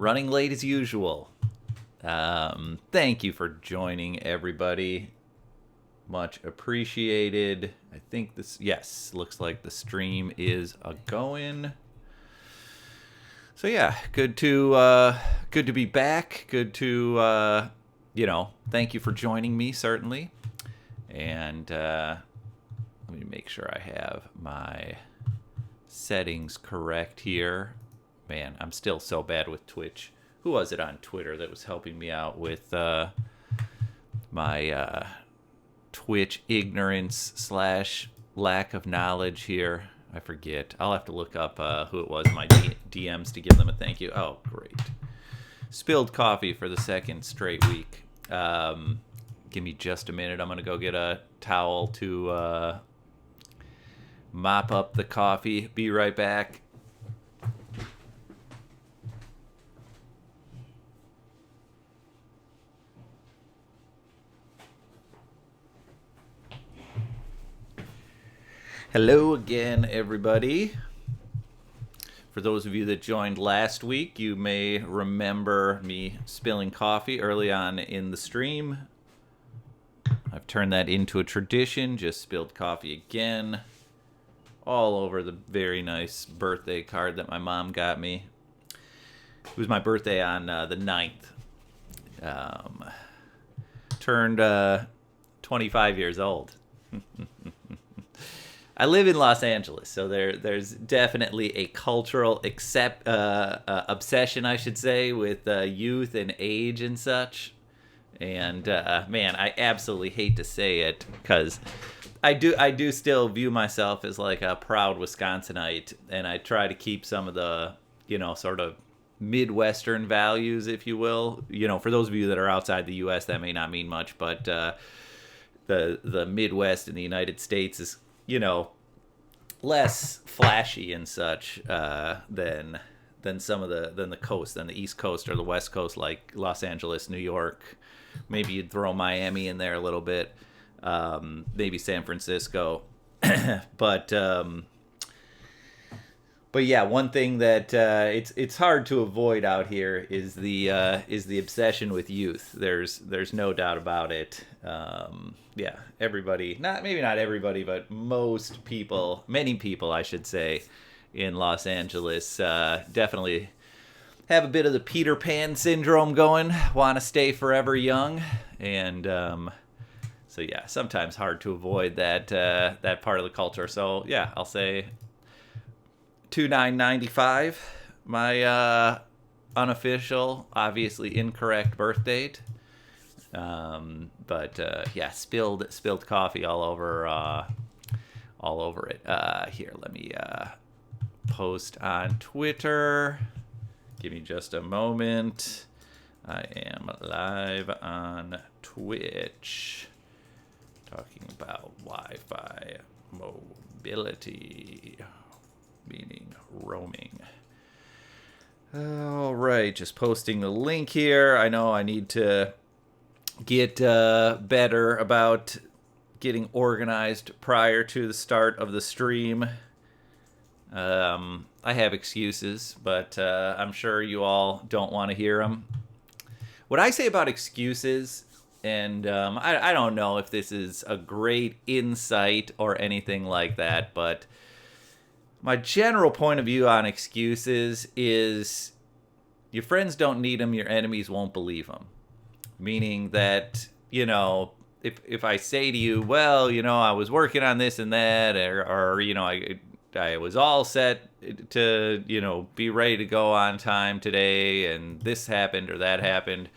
running late as usual. Thank you for joining, everybody. Much appreciated. I think looks like the stream is going. So yeah, good to be back. Good to thank you for joining me, certainly. And let me make sure I have my settings correct here. Man, I'm still so bad with Twitch. Who was it on Twitter that was helping me out with my Twitch ignorance / lack of knowledge here? I forget. I'll have to look up who it was in my DMs to give them a thank you. Oh, great. Spilled coffee for the second straight week. Give me just a minute. I'm going to go get a towel to mop up the coffee. Be right back. Hello again, everybody. For those of you that joined last week, you may remember me spilling coffee early on in the stream. I've turned that into a tradition, just spilled coffee again. All over the very nice birthday card that my mom got me. It was my birthday on the 9th. Turned 25 years old. I live in Los Angeles, so there's definitely a cultural obsession, I should say, with youth and age and such. And man, I absolutely hate to say it because I do still view myself as like a proud Wisconsinite, and I try to keep some of the sort of Midwestern values, if you will. For those of you that are outside the U.S., that may not mean much, but the Midwest in the United States is less flashy and such than some of the coast, than the East Coast or the West Coast, like Los Angeles, New York. Maybe you'd throw Miami in there a little bit, maybe San Francisco, but yeah, one thing that it's hard to avoid out here is the obsession with youth. There's no doubt about it. Yeah, everybody, maybe not everybody, but most people, many people, I should say, in Los Angeles definitely have a bit of the Peter Pan syndrome going, want to stay forever young, and so yeah, sometimes hard to avoid that part of the culture. So yeah, I'll say 2995, my unofficial, obviously incorrect birth date. But yeah, spilled coffee all over it. Here, let me post on Twitter. Give me just a moment. I am live on Twitch talking about Wi-Fi mobility, meaning roaming. All right, just posting the link here. I know I need to get better about getting organized prior to the start of the stream. I have excuses, but I'm sure you all don't want to hear them. What I say about excuses, and I don't know if this is a great insight or anything like that, but my general point of view on excuses is your friends don't need them, your enemies won't believe them. Meaning that, if I say to you, well, I was working on this and that, or I was all set to, be ready to go on time today, and this happened or that happened.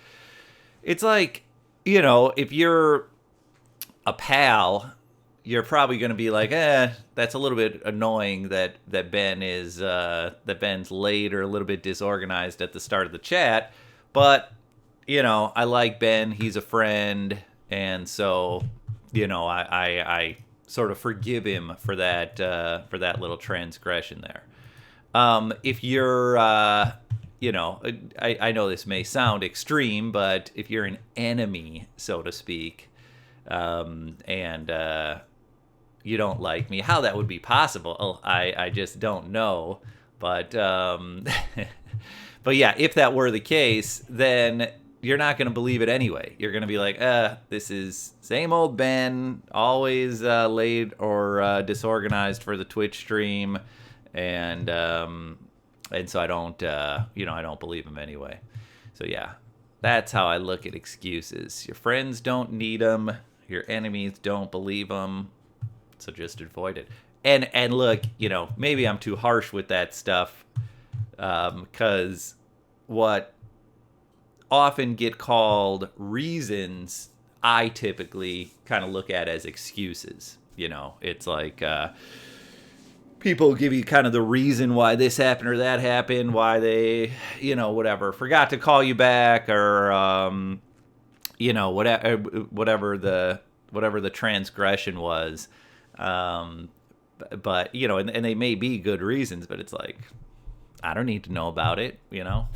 It's like, if you're a pal, you're probably going to be like, that's a little bit annoying that Ben's late or a little bit disorganized at the start of the chat, but I like Ben, he's a friend, and so, I sort of forgive him for that little transgression there. If you're, I know this may sound extreme, but if you're an enemy, so to speak, and you don't like me, how that would be possible, I just don't know. But But yeah, if that were the case, then you're not going to believe it anyway. You're going to be like, this is same old Ben, always late or disorganized for the Twitch stream, and so I don't, I don't believe him anyway. So yeah, that's how I look at excuses. Your friends don't need them. Your enemies don't believe them. So just avoid it. And look, maybe I'm too harsh with that stuff, because what often get called reasons, I typically kind of look at as excuses. It's like people give you kind of the reason why this happened or that happened, why they, whatever, forgot to call you back, or whatever the transgression was. But and they may be good reasons, but it's like, I don't need to know about it. You're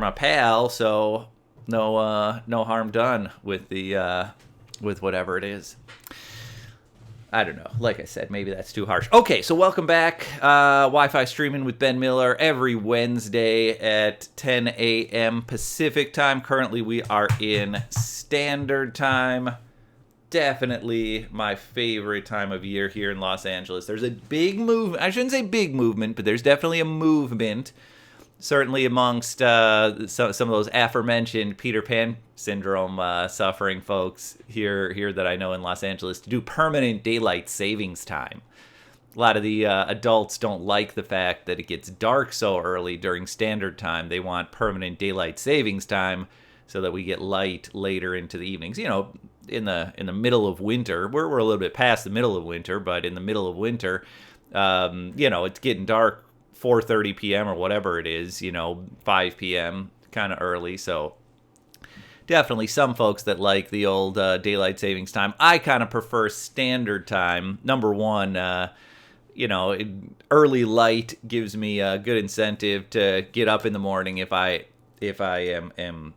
my pal, so no harm done with the with whatever it is. I don't know. Like I said, maybe that's too harsh. Okay, so welcome back. Wi-Fi Streaming with Ben Miller every Wednesday at 10 a.m. Pacific time. Currently, we are in Standard Time. Definitely my favorite time of year here in Los Angeles. There's a big movement. I shouldn't say big movement, but there's definitely a movement. Certainly amongst some of those aforementioned Peter Pan syndrome suffering folks here that I know in Los Angeles, to do permanent daylight savings time. A lot of the adults don't like the fact that it gets dark so early during standard time. They want permanent daylight savings time so that we get light later into the evenings. In the middle of winter, we're a little bit past the middle of winter, but in the middle of winter, it's getting dark 4:30 p.m. or whatever it is, 5 p.m., kind of early. So definitely some folks that like the old daylight savings time. I kind of prefer standard time. Number one, early light gives me a good incentive to get up in the morning if I am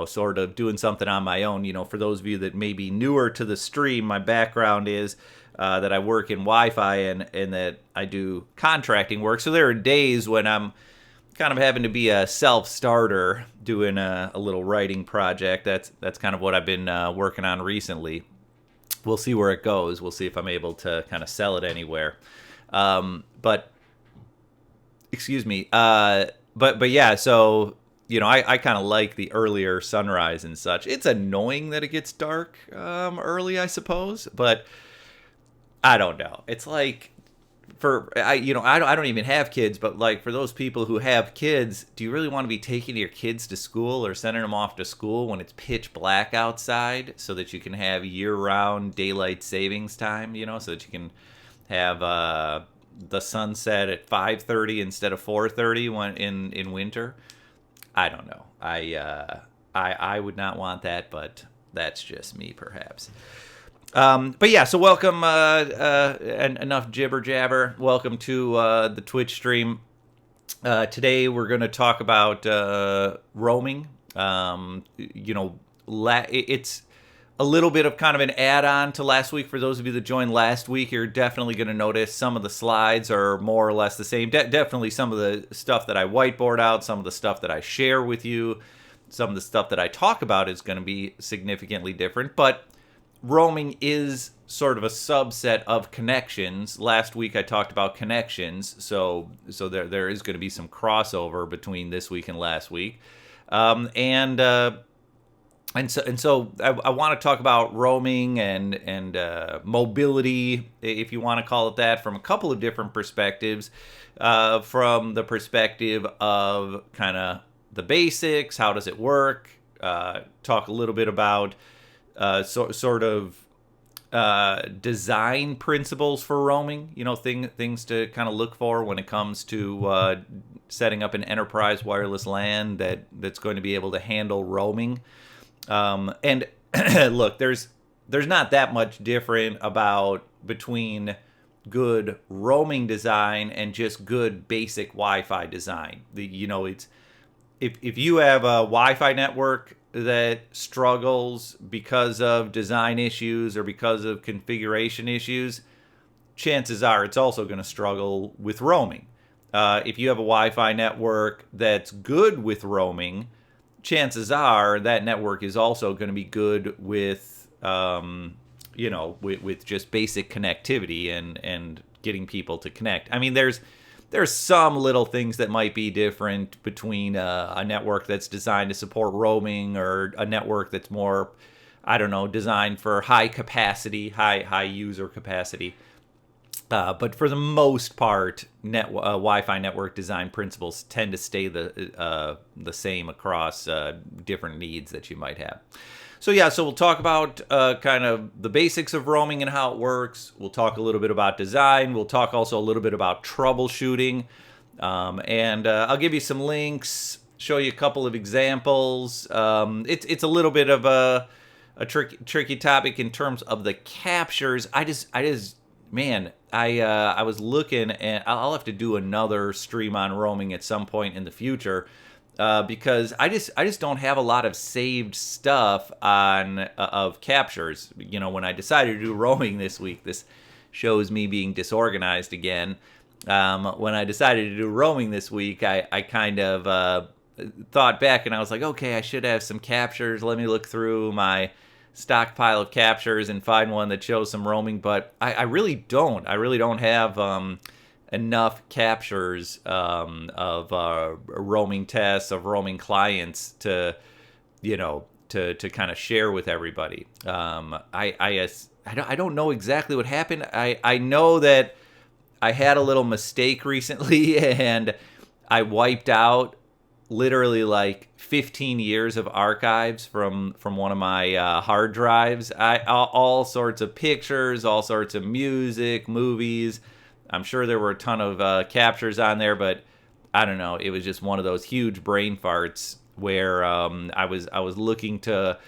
sort of doing something on my own. For those of you that may be newer to the stream, my background is that I work in Wi-Fi and that I do contracting work. So there are days when I'm kind of having to be a self-starter doing a little writing project. That's kind of what I've been working on recently. We'll see where it goes. We'll see if I'm able to kind of sell it anywhere. But yeah, so I kind of like the earlier sunrise and such. It's annoying that it gets dark early, I suppose, but I don't know. It's like I don't even have kids, but like for those people who have kids, do you really want to be taking your kids to school or sending them off to school when it's pitch black outside so that you can have year-round daylight savings time, so that you can have the sunset at 5:30 instead of 4:30 when in winter? I don't know. I would not want that, but that's just me, perhaps. But yeah, so welcome, and enough jibber jabber. Welcome to the Twitch stream. Today we're going to talk about roaming. It's a little bit of kind of an add-on to last week. For those of you that joined last week, you're definitely going to notice some of the slides are more or less the same. Definitely some of the stuff that I whiteboard out, some of the stuff that I share with you, some of the stuff that I talk about is going to be significantly different, but roaming is sort of a subset of connections. Last week I talked about connections, so there is going to be some crossover between this week and last week, and so I want to talk about roaming and mobility, if you want to call it that, from a couple of different perspectives. From the perspective of kind of the basics, how does it work? Talk a little bit about sort of design principles for roaming, things to kind of look for when it comes to setting up an enterprise wireless LAN that's going to be able to handle roaming. And look, there's not that much different between good roaming design and just good basic Wi-Fi design. It's if you have a Wi-Fi network that struggles because of design issues or because of configuration issues, chances are it's also going to struggle with roaming. if you have a Wi-Fi network that's good with roaming, chances are that network is also going to be good with, with just basic connectivity and getting people to connect. I mean, there's some little things that might be different between a network that's designed to support roaming or a network that's more, I don't know, designed for high capacity, high user capacity. But for the most part, Wi-Fi network design principles tend to stay the same across different needs that you might have. So we'll talk about kind of the basics of roaming and how it works. We'll talk a little bit about design. We'll talk also a little bit about troubleshooting. And I'll give you some links, show you a couple of examples. It's a little bit of a tricky topic in terms of the captures. I was looking, and I'll have to do another stream on roaming at some point in the future, because I just don't have a lot of saved stuff of captures. When I decided to do roaming this week, this shows me being disorganized again. When I decided to do roaming this week, I kind of thought back, and I was like, okay, I should have some captures. Let me look through my stockpile of captures and find one that shows some roaming, but I really don't. I really don't have enough captures of roaming tests, of roaming clients to kind of share with everybody. I don't know exactly what happened. I know that I had a little mistake recently, and I wiped out literally like 15 years of archives from one of my hard drives. All sorts of pictures, all sorts of music, movies. I'm sure there were a ton of captures on there, but I don't know. It was just one of those huge brain farts where I was looking to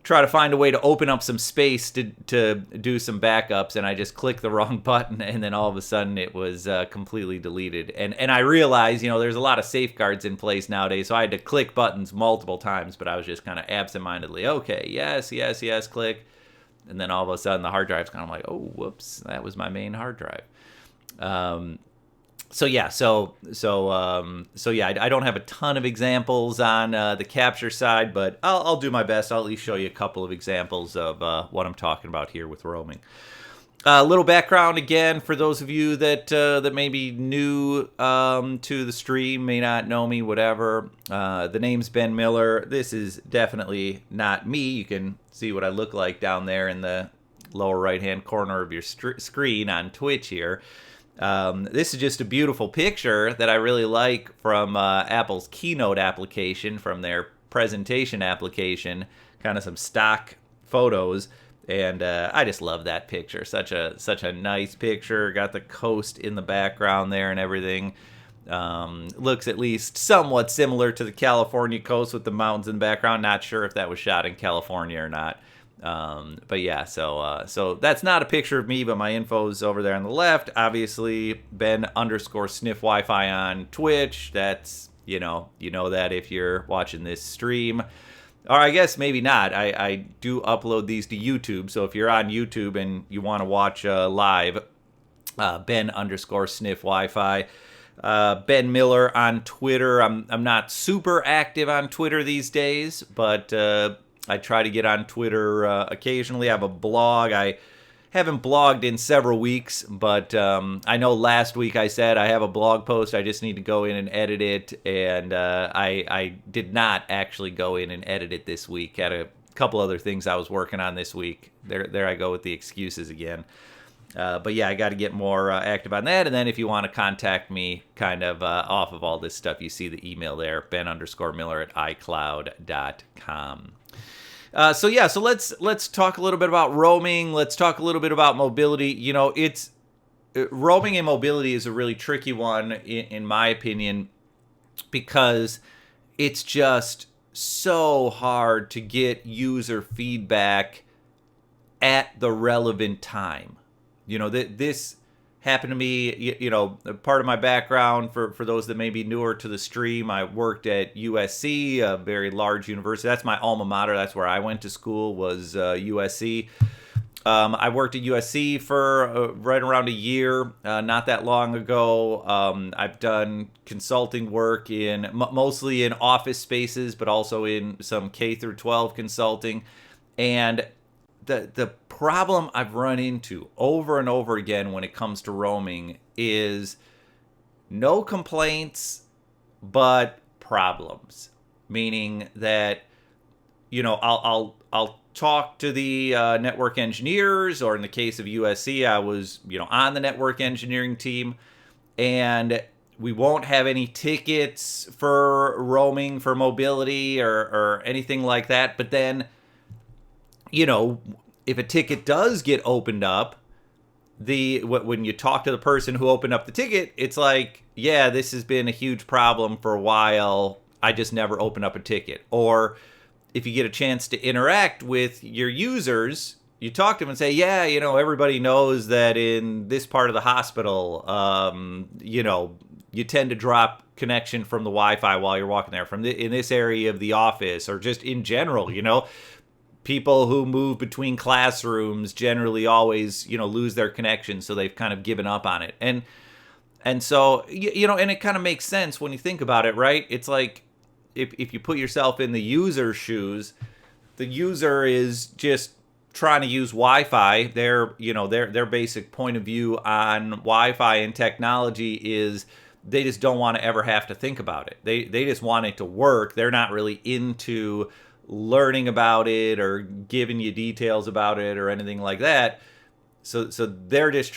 try to find a way to open up some space to do some backups, and I just clicked the wrong button, and then all of a sudden it was completely deleted. And I realized, there's a lot of safeguards in place nowadays, so I had to click buttons multiple times, but I was just kind of absentmindedly, okay, yes, click. And then all of a sudden the hard drive's kind of like, oh, whoops, that was my main hard drive. I don't have a ton of examples on the capture side, but I'll do my best. I'll at least show you a couple of examples of what I'm talking about here with roaming. A little background again for those of you that may be new to the stream, may not know me, whatever. The name's Ben Miller. This is definitely not me. You can see what I look like down there in the lower right-hand corner of your screen on Twitch here. This is just a beautiful picture that I really like from Apple's Keynote application, from their presentation application, kind of some stock photos, and I just love that picture. Such a nice picture. Got the coast in the background there and everything. Looks at least somewhat similar to the California coast with the mountains in the background. Not sure if that was shot in California or not. But yeah, so that's not a picture of me, but my info's over there on the left. Obviously, Ben_sniff Wi-Fi on Twitch. That's, you know that if you're watching this stream. Or I guess maybe not. I do upload these to YouTube, so if you're on YouTube and you want to watch live, Ben_sniff Wi-Fi. Ben Miller on Twitter. I'm not super active on Twitter these days, but I try to get on Twitter occasionally. I have a blog. I haven't blogged in several weeks, but I know last week I said I have a blog post. I just need to go in and edit it, and I did not actually go in and edit it this week. Had a couple other things I was working on this week. There I go with the excuses again. But yeah, I got to get more active on that. And then if you want to contact me kind of off of all this stuff, you see the email there, ben_miller@icloud.com. So let's talk a little bit about roaming. Let's talk a little bit about mobility. It's roaming and mobility is a really tricky one in my opinion, because it's just so hard to get user feedback at the relevant time. This happened to me, part of my background for those that may be newer to the stream. I worked at USC, a very large university. That's my alma mater. That's where I went to school, was USC. I worked at USC for right around a year, not that long ago. I've done consulting work in mostly in office spaces, but also in some K through 12 consulting. And the problem I've run into over and over again when it comes to roaming is no complaints, but problems. Meaning that, I'll talk to the network engineers, or in the case of USC, I was on the network engineering team, and we won't have any tickets for roaming for mobility or anything like that. But then, if a ticket does get opened up, when you talk to the person who opened up the ticket, it's like, yeah, this has been a huge problem for a while. I just never open up a ticket. Or if you get a chance to interact with your users, you talk to them and say, yeah, everybody knows that in this part of the hospital, you tend to drop connection from the Wi-Fi while you're walking there, in this area of the office, or just in general, people who move between classrooms generally always, lose their connection, so they've kind of given up on it. And so, and it kind of makes sense when you think about it, right? It's like, if you put yourself in the user's shoes, the user is just trying to use Wi-Fi. Their basic point of view on Wi-Fi and technology is they just don't want to ever have to think about it. They just want it to work. They're not really into learning about it or giving you details about it or anything like that. So they just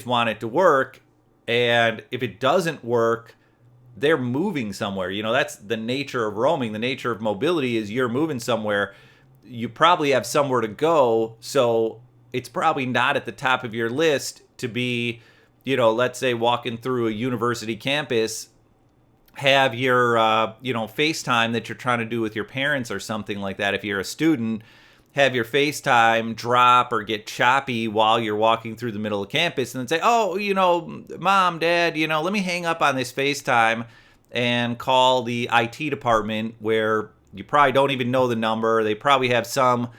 want it to work. And if it doesn't work, they're moving somewhere. That's the nature of roaming. The nature of mobility is you're moving somewhere. You probably have somewhere to go. So it's probably not at the top of your list to be, let's say walking through a university campus, have your, FaceTime that you're trying to do with your parents or something like that. If you're a student, have your FaceTime drop or get choppy while you're walking through the middle of campus, and then say, oh, Mom, Dad, let me hang up on this FaceTime and call the IT department, where you probably don't even know the number. They probably have some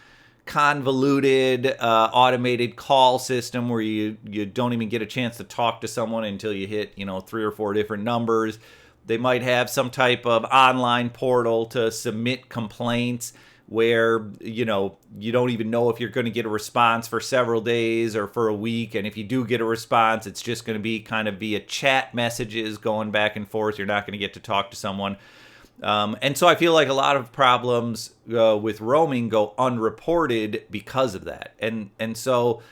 convoluted automated call system where you don't even get a chance to talk to someone until you hit 3 or 4 different numbers. They might have some type of online portal to submit complaints where you don't even know if you're going to get a response for several days or for a week. And if you do get a response, it's just going to be kind of via chat messages going back and forth. You're not going to get to talk to someone. And so I feel like a lot of problems with roaming go unreported because of that. And so,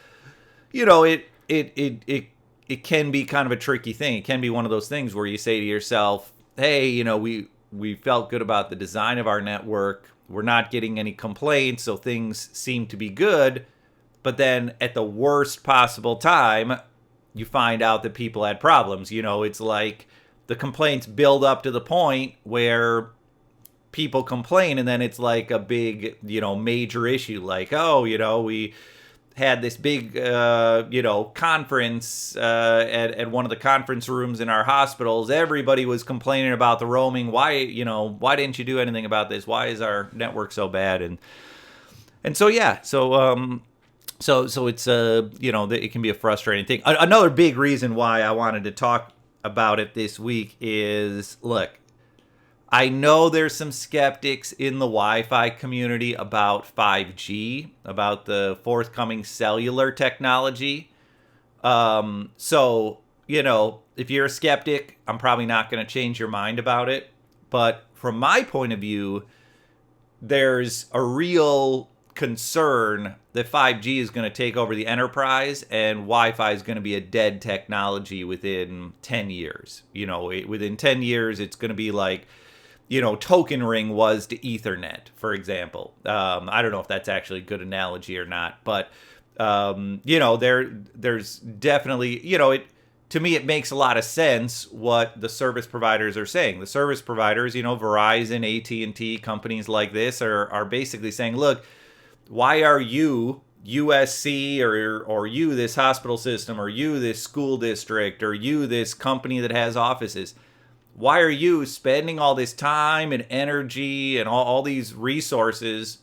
it can be kind of a tricky thing. It can be one of those things where you say to yourself, hey, we felt good about the design of our network. We're not getting any complaints, so things seem to be good. But then at the worst possible time, you find out that people had problems. It's like the complaints build up to the point where people complain, and then it's like a big, major issue. Like, oh, we had this big, conference at one of the conference rooms in our hospitals. Everybody was complaining about the roaming. Why didn't you do anything about this? Why is our network so bad? And so, yeah. So it's, it can be a frustrating thing. Another big reason why I wanted to talk about it this week is, look, I know there's some skeptics in the Wi-Fi community about 5G, about the forthcoming cellular technology. So, if you're a skeptic, I'm probably not going to change your mind about it. But from my point of view, there's a real concern that 5G is going to take over the enterprise and Wi-Fi is going to be a dead technology within 10 years. Within 10 years, it's going to be like, token ring was to Ethernet, for example. I don't know if that's actually a good analogy or not, but, there's definitely, to me, it makes a lot of sense what the service providers are saying. The service providers, Verizon, AT&T, companies like this are basically saying, look, why are you, USC, or you, this hospital system, or you, this school district, or you, this company that has offices, why are you spending all this time and energy and all these resources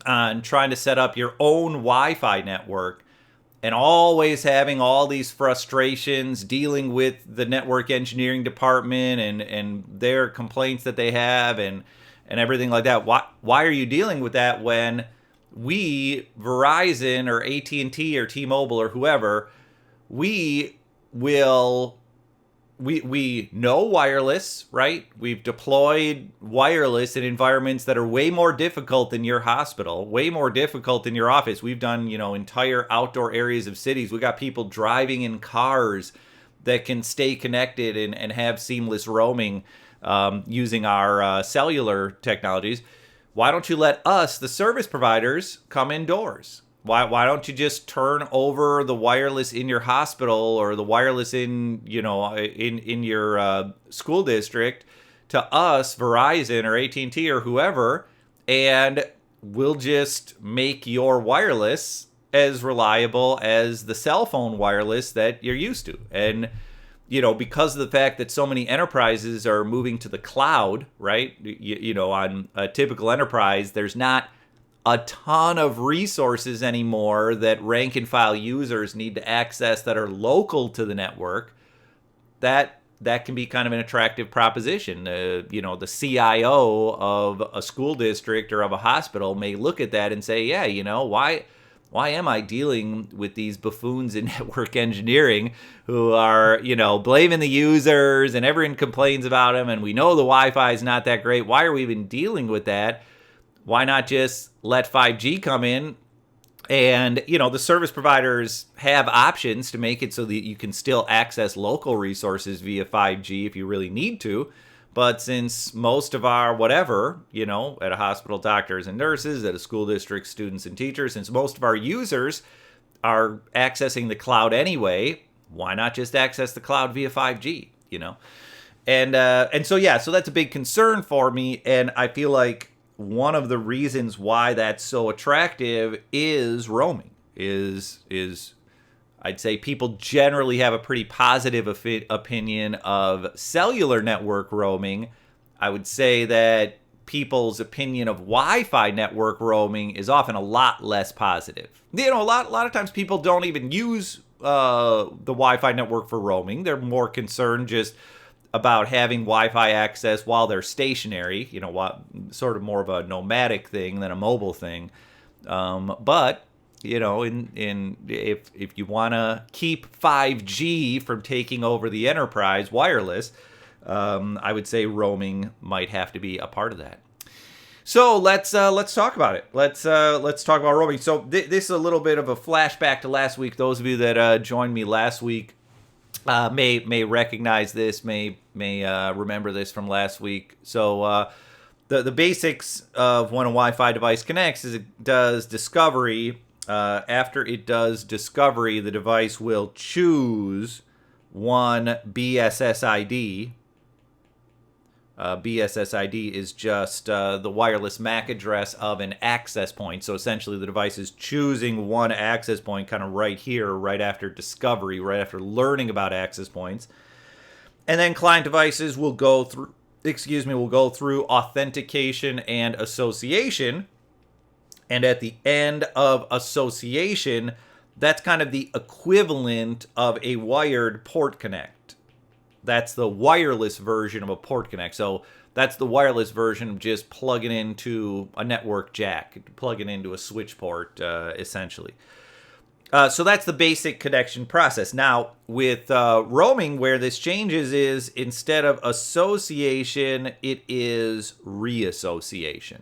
on trying to set up your own Wi-Fi network and always having all these frustrations dealing with the network engineering department and their complaints that they have and everything like that. Why are you dealing with that when we, Verizon or AT&T or T-Mobile or whoever, we will... We know wireless, right? We've deployed wireless in environments that are way more difficult than your hospital, way more difficult than your office. We've done, entire outdoor areas of cities. We got people driving in cars that can stay connected and have seamless roaming using our cellular technologies. Why don't you let us, the service providers, come indoors? Why don't you just turn over the wireless in your hospital or the wireless in your school district to us, Verizon or AT&T or whoever, and we'll just make your wireless as reliable as the cell phone wireless that you're used to. And because of the fact that so many enterprises are moving to the cloud, right? On a typical enterprise, there's not a ton of resources anymore that rank and file users need to access that are local to the network. That can be kind of an attractive proposition. The CIO of a school district or of a hospital may look at that and say, yeah, why am I dealing with these buffoons in network engineering who are, blaming the users and everyone complains about them and we know the Wi-Fi is not that great. Why are we even dealing with that? Why not just let 5G come in? And, the service providers have options to make it so that you can still access local resources via 5G if you really need to. But since most of our whatever, at a hospital, doctors and nurses, at a school district, students and teachers, since most of our users are accessing the cloud anyway, why not just access the cloud via 5G, And so that's a big concern for me. And I feel like one of the reasons why that's so attractive is roaming. Is I'd say people generally have a pretty positive opinion of cellular network roaming. I would say that people's opinion of Wi-Fi network roaming is often a lot less positive. A lot of times people don't even use the Wi-Fi network for roaming. They're more concerned just about having Wi-Fi access while they're stationary, sort of more of a nomadic thing than a mobile thing. But if you want to keep 5G from taking over the enterprise wireless, I would say roaming might have to be a part of that. So let's talk about it. Let's talk about roaming. So this is a little bit of a flashback to last week. Those of you that joined me last week may recognize this, may remember this from last week. So the basics of when a Wi-Fi device connects is it does discovery. After it does discovery, the device will choose one BSSID. BSSID is just the wireless MAC address of an access point. So essentially the device is choosing one access point kind of right here, right after discovery, right after learning about access points. And then client devices will go through authentication and association. And at the end of association, that's kind of the equivalent of a wired port connect. That's the wireless version of a port connect. So that's the wireless version of just plugging into a network jack, plugging into a switch port, essentially. So that's the basic connection process. Now, with roaming, where this changes is instead of association, it is reassociation.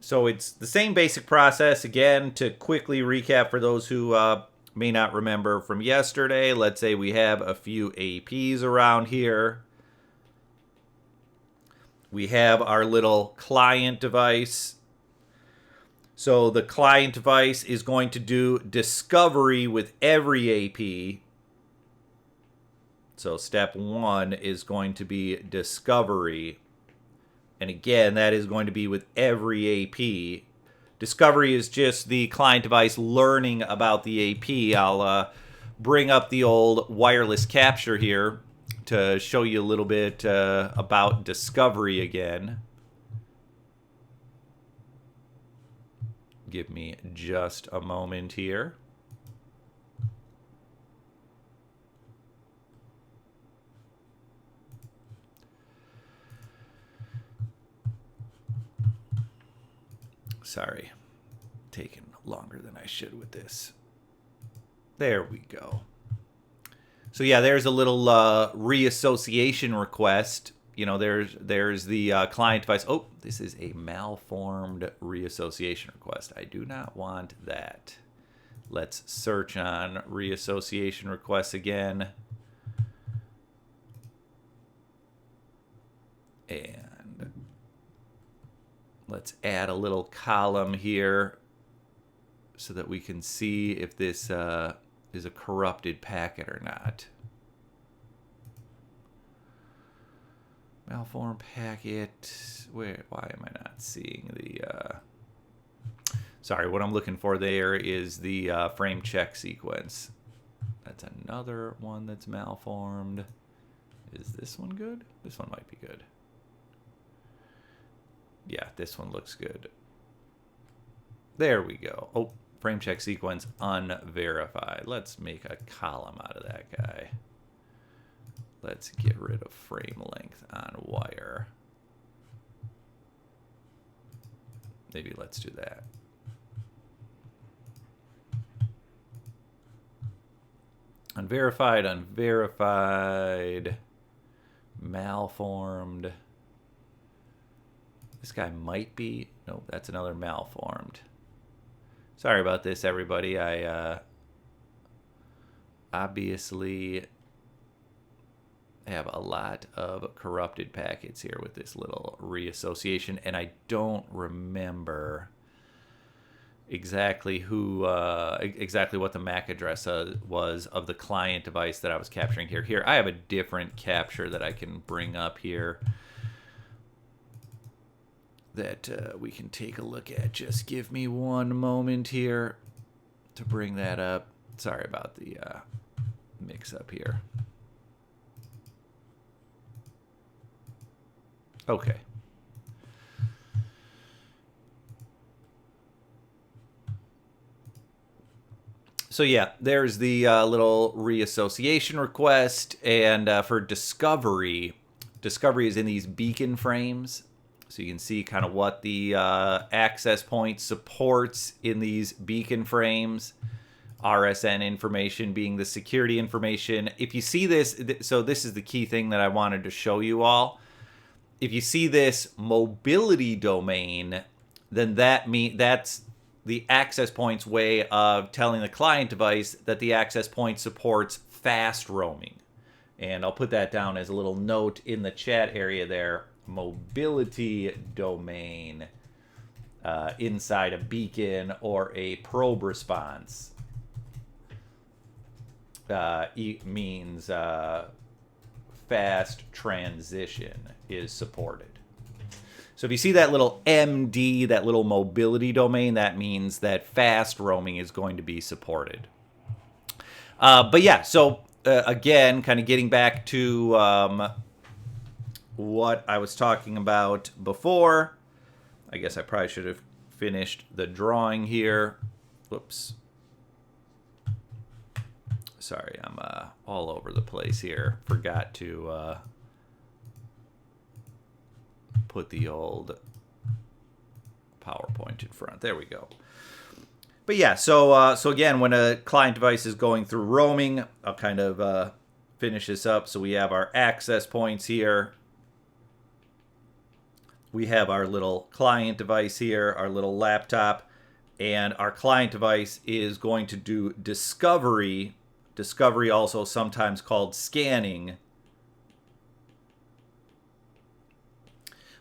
So it's the same basic process. Again, to quickly recap for those who may not remember from yesterday, let's say we have a few APs around here. We have our little client device. So the client device is going to do discovery with every AP. So step 1 is going to be discovery. And again, that is going to be with every AP. Discovery is just the client device learning about the AP. I'll bring up the old wireless capture here to show you a little bit about discovery again. Give me just a moment here. Sorry, taking longer than I should with this. There we go. So yeah, there's a little reassociation request. You know, there's the client device. Oh, this is a malformed reassociation request. I do not want that. Let's search on reassociation requests again. And let's add a little column here so that we can see if this is a corrupted packet or not. Malform packet. Why am I not seeing the... Sorry, what I'm looking for there is the frame check sequence. That's another one that's malformed. Is this one good? This one might be good. Yeah, this one looks good. There we go. Oh, frame check sequence unverified. Let's make a column out of that guy. Let's get rid of frame length on wire. Maybe let's do that. Unverified, unverified, malformed. This guy might be, nope, that's another malformed. Sorry about this, everybody. I obviously have a lot of corrupted packets here with this little reassociation, and I don't remember exactly who, exactly what the MAC address was of the client device that I was capturing here. Here, I have a different capture that I can bring up here that we can take a look at. Just give me one moment here to bring that up. Sorry about the mix-up here. Okay. So yeah, there's the little reassociation request, and for discovery is in these beacon frames. So you can see kind of what the access point supports in these beacon frames. RSN information being the security information. If you see this, so this is the key thing that I wanted to show you all. If you see this mobility domain, then that's the access point's way of telling the client device that the access point supports fast roaming. And I'll put that down as a little note in the chat area there. Mobility domain inside a beacon or a probe response means fast transition is supported. So if you see that little MD, that little mobility domain, that means that fast roaming is going to be supported. But yeah, so again, kind of getting back to what I was talking about before. I guess I probably should have finished the drawing here. Whoops. Sorry, I'm all over the place here. Forgot to put the old PowerPoint in front. There we go. But yeah, so again, when a client device is going through roaming, I'll kind of finish this up. So we have our access points here. We have our little client device here, our little laptop, and our client device is going to do discovery. Discovery, also sometimes called scanning.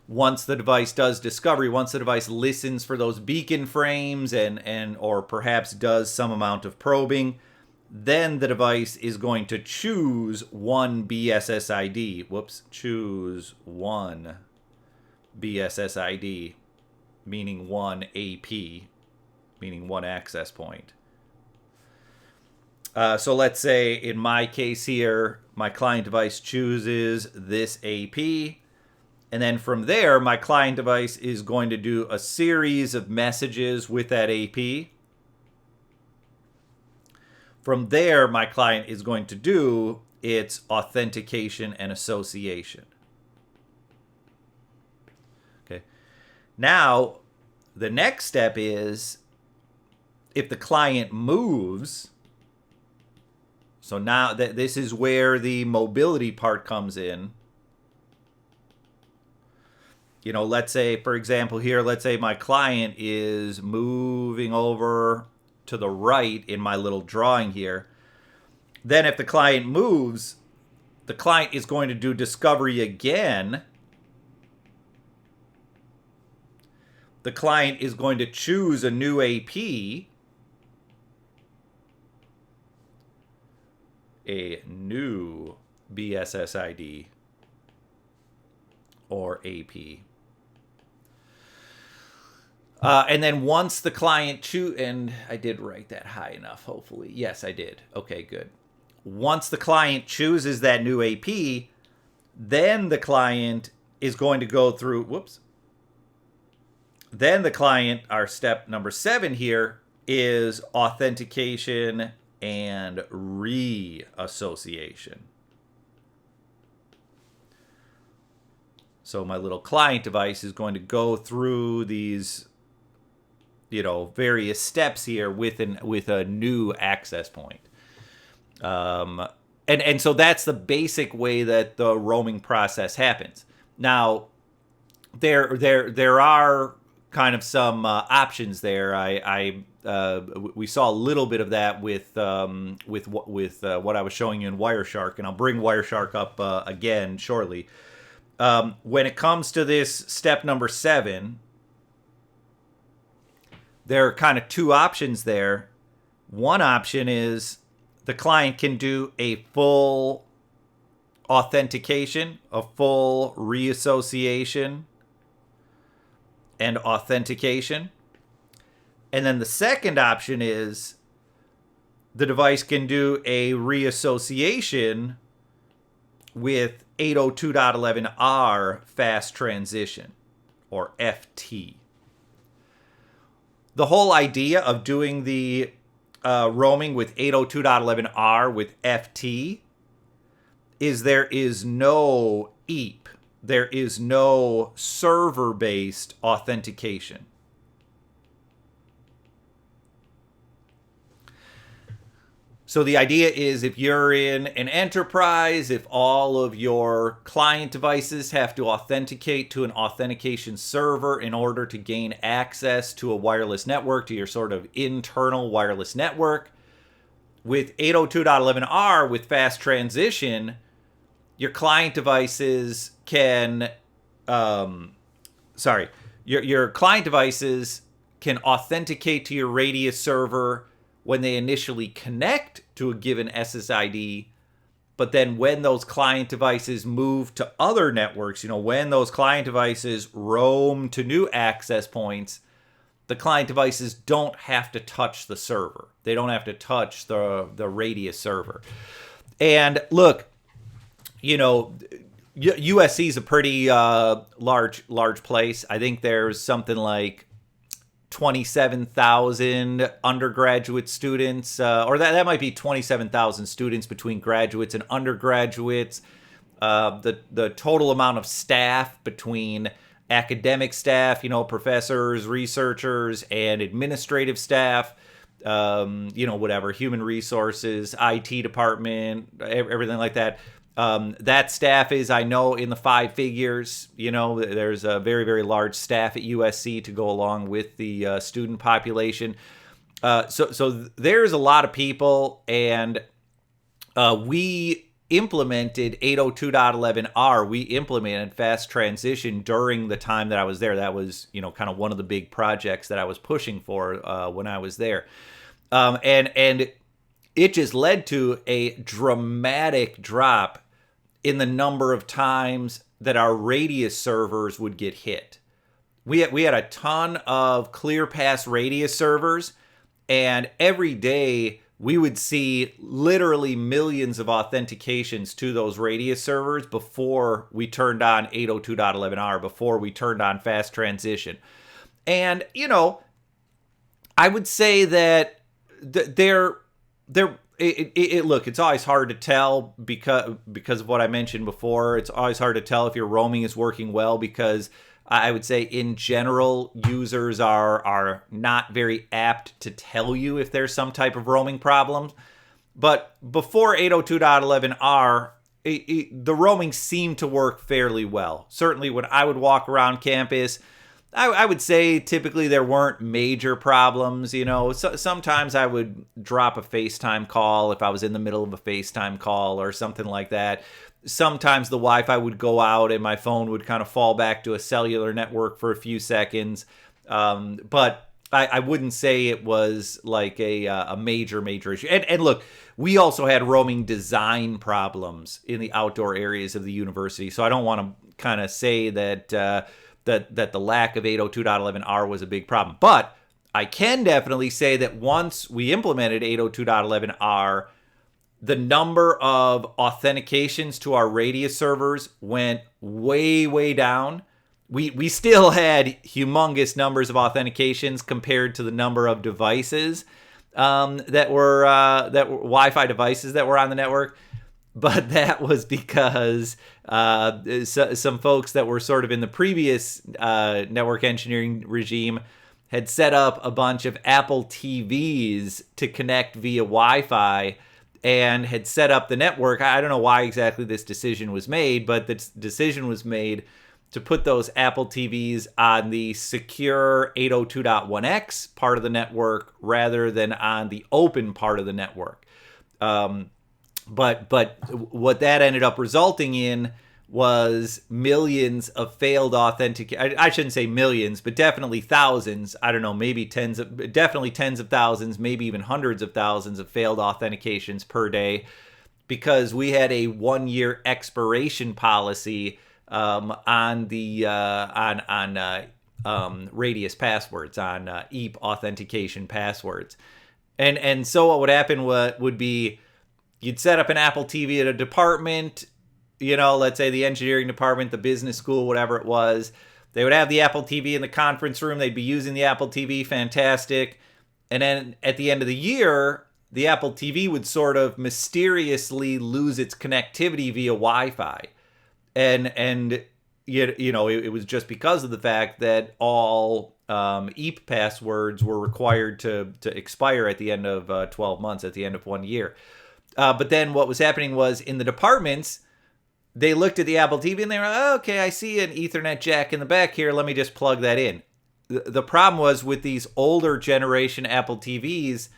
Once the device does discovery, once the device listens for those beacon frames and or perhaps does some amount of probing, then the device is going to choose one BSSID. Whoops, choose one BSSID, meaning one AP, meaning one access point. So let's say in my case here, my client device chooses this AP. And then from there, my client device is going to do a series of messages with that AP. From there, my client is going to do its authentication and association. Okay. Now, the next step is if the client moves. So now this is where the mobility part comes in. You know, let's say, for example, here, let's say my client is moving over to the right in my little drawing here. Then if the client moves, the client is going to do discovery again. The client is going to choose a new AP. A new BSSID or AP. And then once the client and I did write that high enough, hopefully. Yes, I did. Okay, good. Once the client chooses that new AP, then the client is going to go through, Then the client, our step number 7 here, is authentication and reassociation. So my little client device is going to go through these, various steps here with a new access point. And so that's the basic way that the roaming process happens. Now, there are kind of some options there. We saw a little bit of that with what I was showing you in Wireshark, and I'll bring Wireshark up again shortly. When it comes to this step number 7, there are kind of 2 options there. One option is the client can do a full authentication, a full reassociation, and authentication. And then the second option is the device can do a reassociation with 802.11r fast transition, or FT. The whole idea of doing the roaming with 802.11r with FT is there is no EAP. There is no server-based authentication. So the idea is if you're in an enterprise, if all of your client devices have to authenticate to an authentication server in order to gain access to a wireless network, to your sort of internal wireless network, with 802.11r with fast transition, your client devices can, your client devices can authenticate to your Radius server when they initially connect to a given SSID, but then when those client devices move to other networks, when those client devices roam to new access points, the client devices don't have to touch the server. They don't have to touch the Radius server. And look, USC is a pretty large place. I think there's something like 27,000 undergraduate students, or that might be 27,000 students between graduates and undergraduates. The total amount of staff between academic staff, professors, researchers, and administrative staff, human resources, IT department, everything like that. That staff is, I know, in the 5 figures. There's a very, very large staff at USC to go along with the student population. So there's a lot of people, and we implemented 802.11r. We implemented fast transition during the time that I was there. That was, kind of one of the big projects that I was pushing for when I was there. And it just led to a dramatic drop in the number of times that our Radius servers would get hit. We had a ton of ClearPass Radius servers, and every day we would see literally millions of authentications to those radius servers before we turned on 802.11r, before we turned on fast transition. And, I would say that look, it's always hard to tell because of what I mentioned before. It's always hard to tell if your roaming is working well, because I would say in general, users are not very apt to tell you if there's some type of roaming problem. But before 802.11r, the roaming seemed to work fairly well. Certainly when I would walk around campus, I would say typically there weren't major problems. Sometimes I would drop a FaceTime call if I was in the middle of a FaceTime call or something like that. Sometimes the Wi-Fi would go out and my phone would kind of fall back to a cellular network for a few seconds. But I wouldn't say it was like a major issue. And look, we also had roaming design problems in the outdoor areas of the university. So I don't want to kind of say that that the lack of 802.11r was a big problem. But I can definitely say that once we implemented 802.11r, the number of authentications to our radius servers went way down. We still had humongous numbers of authentications compared to the number of devices that were Wi-Fi devices that were on the network. But that was because some folks that were sort of in the previous network engineering regime had set up a bunch of Apple TVs to connect via Wi-Fi and had set up the network. I don't know why exactly this decision was made, but the decision was made to put those Apple TVs on the secure 802.1x part of the network rather than on the open part of the network. But what that ended up resulting in was millions of failed I shouldn't say millions, but definitely thousands. I don't know, maybe definitely tens of thousands, maybe even hundreds of thousands of failed authentications per day, because we had a 1-year expiration policy on the radius passwords, on EAP authentication passwords, and so what would happen would be you'd set up an Apple TV at a department. Let's say the engineering department, the business school, whatever it was. They would have the Apple TV in the conference room. They'd be using the Apple TV. Fantastic. And then at the end of the year, the Apple TV would sort of mysteriously lose its connectivity via Wi-Fi. And it was just because of the fact that all EAP passwords were required to expire at the end of 12 months, at the end of 1 year. But then what was happening was in the departments, they looked at the Apple TV and they were, oh, okay, I see an Ethernet jack in the back here. Let me just plug that in. The problem was with these older generation Apple TVs,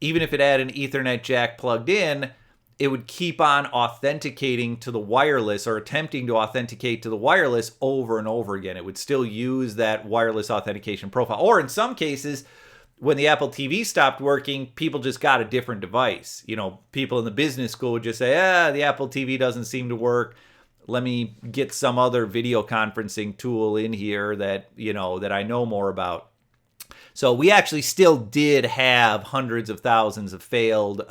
even if it had an Ethernet jack plugged in, it would keep on authenticating to the wireless or attempting to authenticate to the wireless over and over again. It would still use that wireless authentication profile. Or in some cases, when the Apple TV stopped working, people just got a different device. People in the business school would just say, the Apple TV doesn't seem to work. Let me get some other video conferencing tool in here that I know more about. So we actually still did have hundreds of thousands of failed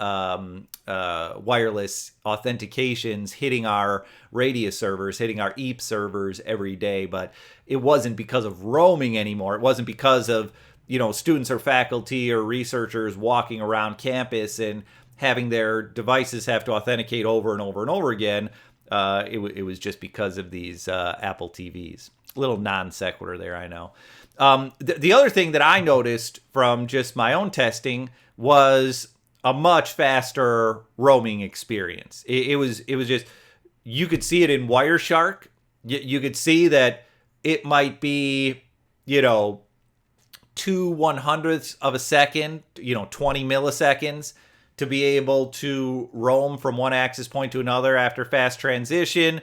wireless authentications hitting our radius servers, hitting our EAP servers every day. But it wasn't because of roaming anymore. It wasn't because of students or faculty or researchers walking around campus and having their devices have to authenticate over and over and over again. It was just because of these Apple TVs. A little non sequitur there, I know. The other thing that I noticed from just my own testing was a much faster roaming experience. It was just, you could see it in Wireshark. You could see that it might be, 2/100ths of a second, 20 milliseconds to be able to roam from one access point to another after fast transition.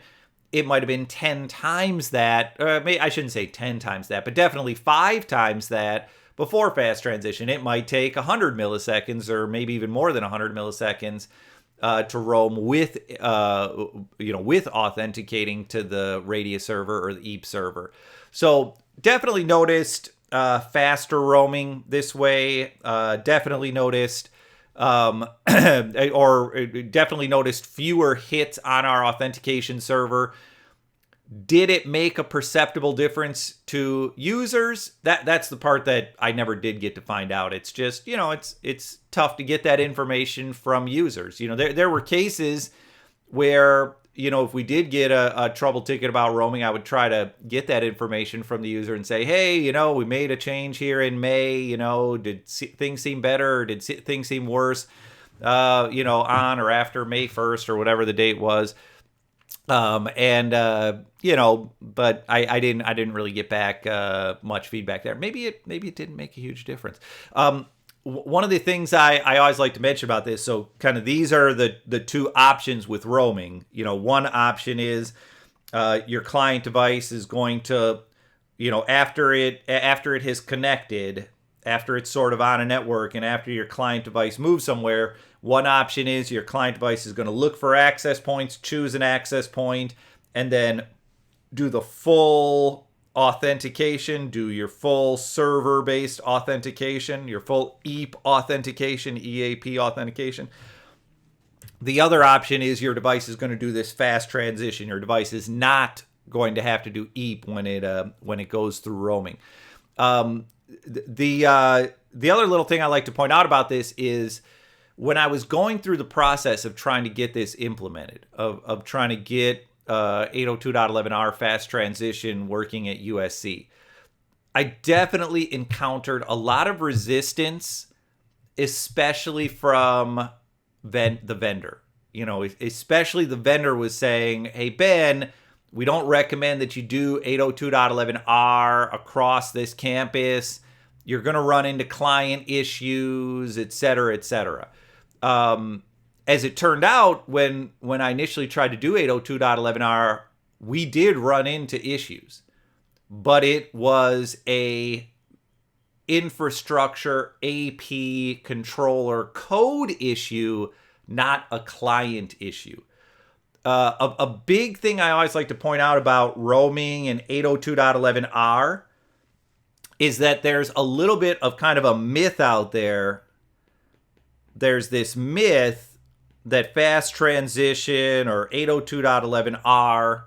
It might have been 10 times that, or maybe I shouldn't say 10 times that, but definitely 5 times that before fast transition. It might take 100 milliseconds or maybe even more than 100 milliseconds to roam with authenticating to the radius server or the EAP server. So definitely noticed faster roaming this way. Definitely noticed or definitely noticed fewer hits on our authentication server. Did it make a perceptible difference to users? That's the part that I never did get to find out. It's just, it's tough to get that information from users. There were cases where, if we did get a trouble ticket about roaming, I would try to get that information from the user and say, hey, we made a change here in May. Did things seem better or did things seem worse, on or after May 1st or whatever the date was. But I didn't really get back much feedback there. Maybe it didn't make a huge difference. One of the things I always like to mention about this, so kind of these are the two options with roaming. One option is your client device is going to, after it has connected, after it's sort of on a network and after your client device moves somewhere, one option is your client device is going to look for access points, choose an access point, and then do the full authentication, do your full server-based authentication, your full EAP authentication, EAP authentication. The other option is your device is going to do this fast transition. Your device is not going to have to do EAP when it goes through roaming. The other little thing I like to point out about this is when I was going through the process of trying to get this implemented, of trying to get 802.11r fast transition working at USC, I definitely encountered a lot of resistance, especially from the vendor. Especially the vendor was saying, hey, Ben, we don't recommend that you do 802.11r across this campus. You're going to run into client issues, et cetera, et cetera. As it turned out, when I initially tried to do 802.11r, we did run into issues. But it was a infrastructure AP controller code issue, not a client issue. A big thing I always like to point out about roaming and 802.11r is that there's a little bit of kind of a myth out there. There's this myth that fast transition or 802.11r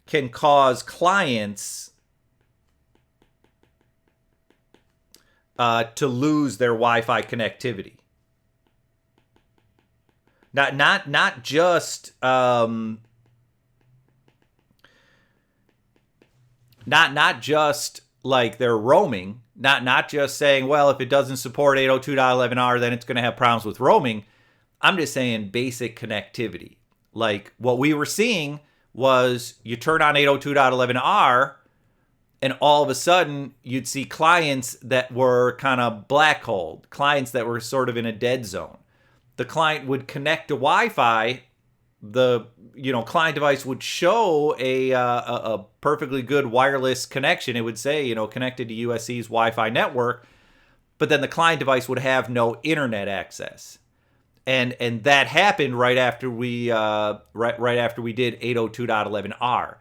can cause clients to lose their Wi-Fi connectivity. Not just not just like they're roaming, not just saying, well, if it doesn't support 802.11r, then it's going to have problems with roaming. I'm just saying basic connectivity. Like what we were seeing was you turn on 802.11r and all of a sudden you'd see clients that were kind of black holed, clients that were sort of in a dead zone. The client would connect to Wi-Fi. The client device would show a perfectly good wireless connection. It would say, connected to USC's Wi-Fi network, but then the client device would have no internet access. And that happened right after we did 802.11r.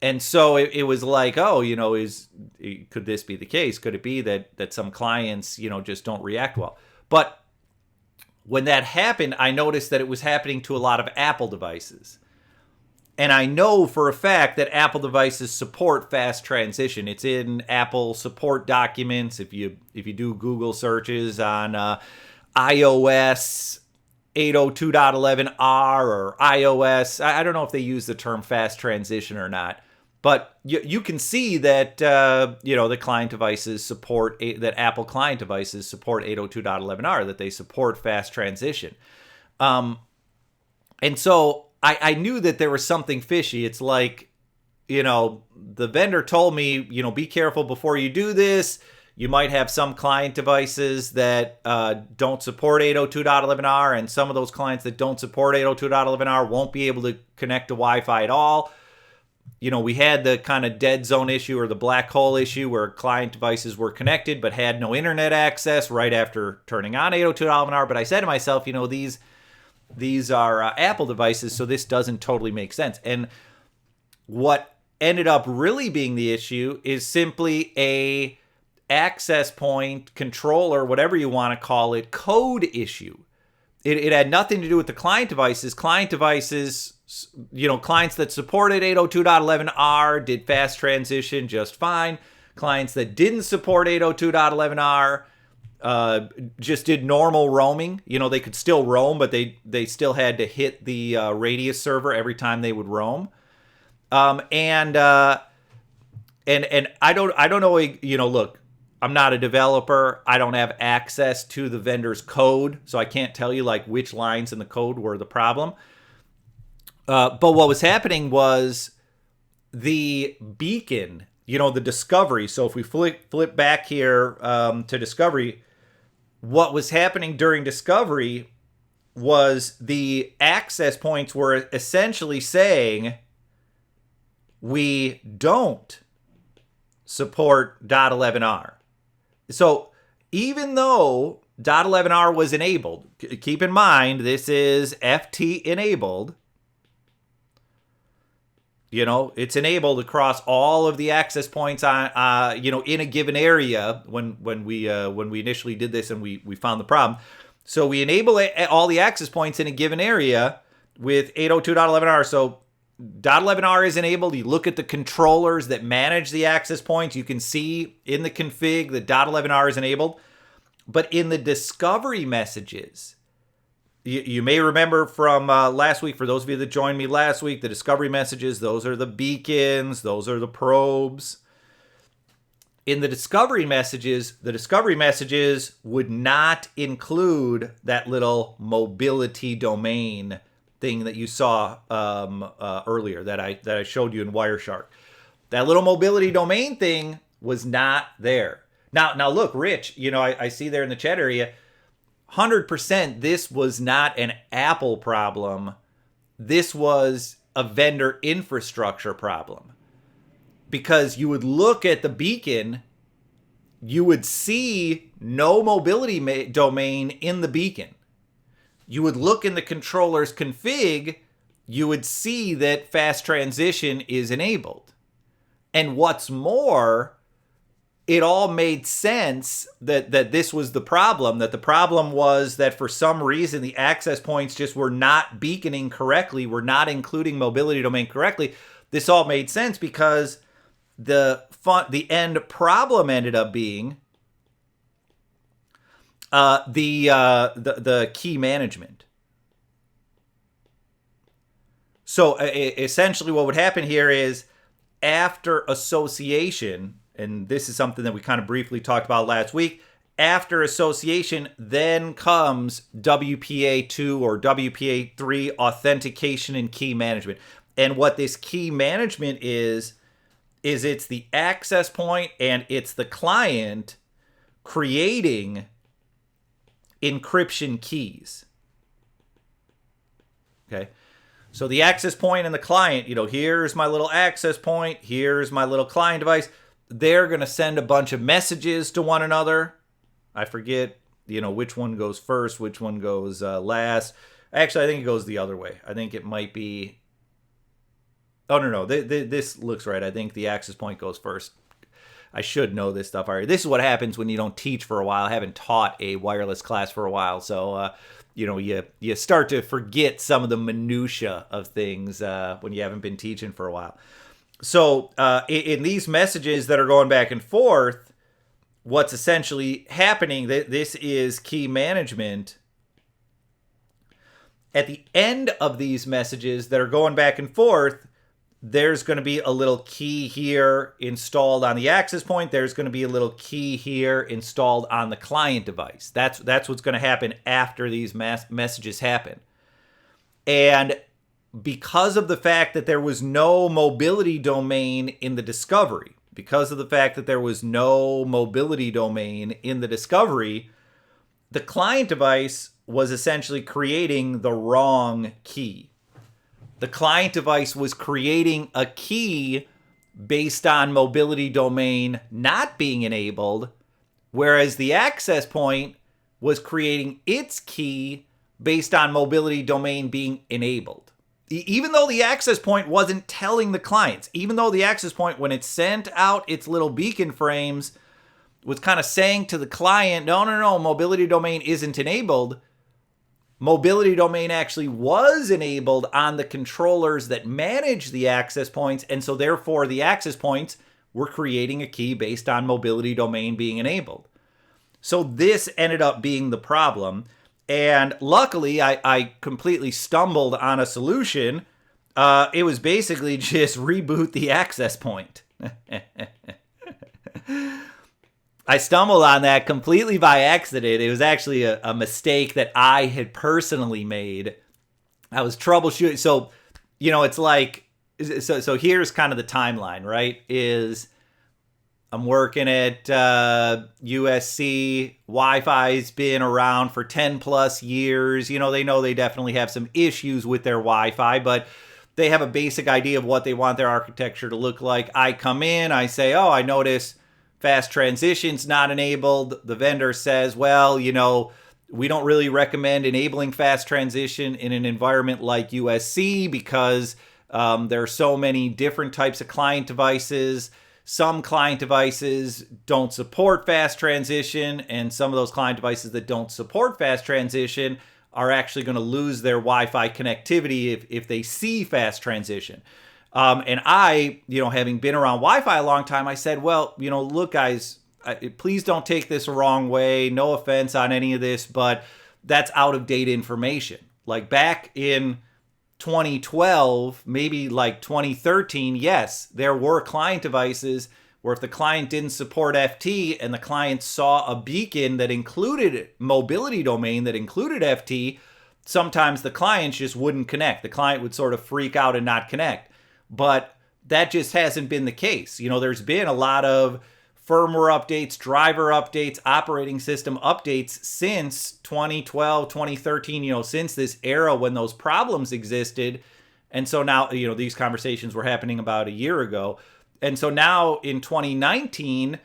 And so it was like, could this be the case? Could it be that some clients, just don't react well? But when that happened, I noticed that it was happening to a lot of Apple devices. And I know for a fact that Apple devices support fast transition. It's in Apple support documents. If you do Google searches on iOS 802.11r or iOS, I don't know if they use the term fast transition or not, but you can see that the client devices support that Apple client devices support 802.11r, that they support fast transition. And so I knew that there was something fishy. It's like, the vendor told me, be careful before you do this. You might have some client devices that don't support 802.11r, and some of those clients that don't support 802.11r won't be able to connect to Wi-Fi at all. We had the kind of dead zone issue or the black hole issue where client devices were connected but had no internet access right after turning on 802.11r. But I said to myself, these are Apple devices, so this doesn't totally make sense. And what ended up really being the issue is simply a access point, controller, whatever you want to call it, code issue. It had nothing to do with the client devices. Client devices, clients that supported 802.11r did fast transition just fine. Clients that didn't support 802.11r just did normal roaming. They could still roam, but they still had to hit the radius server every time they would roam. And I don't know. Look, I'm not a developer. I don't have access to the vendor's code, so I can't tell you like which lines in the code were the problem. But what was happening was the beacon, the discovery. So if we flip back here to discovery, what was happening during discovery was the access points were essentially saying, we don't support .11r. So even though .11r was enabled, keep in mind, this is FT enabled. It's enabled across all of the access points on, in a given area when we initially did this and we found the problem. So we enable all the access points in a given area with 802.11r. So .11r is enabled. You look at the controllers that manage the access points. You can see in the config that .11r is enabled. But in the discovery messages, you may remember from last week, for those of you that joined me last week, the discovery messages, those are the beacons, those are the probes. In the discovery messages would not include that little mobility domain thing that you saw earlier that I showed you in Wireshark. That little mobility domain thing was not there. Now look, Rich, I see there in the chat area, 100% this was not an Apple problem. This was a vendor infrastructure problem. Because you would look at the beacon, you would see no mobility domain in the beacon. You would look in the controller's config, you would see that fast transition is enabled. And what's more, it all made sense that this was the problem, that the problem was that for some reason the access points just were not beaconing correctly, were not including mobility domain correctly. This all made sense because the end problem ended up being the key management. So essentially what would happen here is after association, and this is something that we kind of briefly talked about last week, after association then comes WPA2 or WPA3 authentication and key management. And what this key management is it's the access point and it's the client creating encryption keys. Okay. So the access point and the client, here's my little access point, here's my little client device. They're going to send a bunch of messages to one another. I forget, which one goes first, which one goes last. Actually, I think it goes the other way. I think it might be... Oh, no. This looks right. I think the access point goes first. I should know this stuff already. This is what happens when you don't teach for a while. I haven't taught a wireless class for a while. So, you start to forget some of the minutia of things when you haven't been teaching for a while. So in these messages that are going back and forth, what's essentially happening, this is key management. At the end of these messages that are going back and forth, there's going to be a little key here installed on the access point. There's going to be a little key here installed on the client device. That's what's going to happen after these messages happen. And because of the fact that there was no mobility domain in the discovery, the client device was essentially creating the wrong key. The client device was creating a key based on mobility domain not being enabled, whereas the access point was creating its key based on mobility domain being enabled. Even though the access point wasn't telling the clients, even though the access point, when it sent out its little beacon frames, was kind of saying to the client, no, mobility domain isn't enabled. Mobility domain actually was enabled on the controllers that manage the access points. And so therefore the access points were creating a key based on mobility domain being enabled. So this ended up being the problem. And luckily I completely stumbled on a solution. It was basically just reboot the access point. I stumbled on that completely by accident. It was actually a mistake that I had personally made. I was troubleshooting. So, it's like, so here's kind of the timeline, right? Is I'm working at USC. Wi-Fi's been around for 10 plus years. They know they definitely have some issues with their Wi-Fi, but they have a basic idea of what they want their architecture to look like. I come in, I say, I notice fast transition's not enabled. The vendor says, well, we don't really recommend enabling fast transition in an environment like USC because there are so many different types of client devices. Some client devices don't support fast transition, and some of those client devices that don't support fast transition are actually going to lose their Wi-Fi connectivity if they see fast transition. And I, having been around Wi-Fi a long time, I said, well, look, guys, please don't take this the wrong way. No offense on any of this, but that's out of date information. Like back in 2012, maybe like 2013, yes, there were client devices where if the client didn't support FT and the client saw a beacon that included mobility domain that included FT, sometimes the clients just wouldn't connect. The client would sort of freak out and not connect. But that just hasn't been the case. There's been a lot of firmware updates, driver updates, operating system updates since 2012, 2013, since this era when those problems existed. And so now, these conversations were happening about a year ago. And so now in 2019,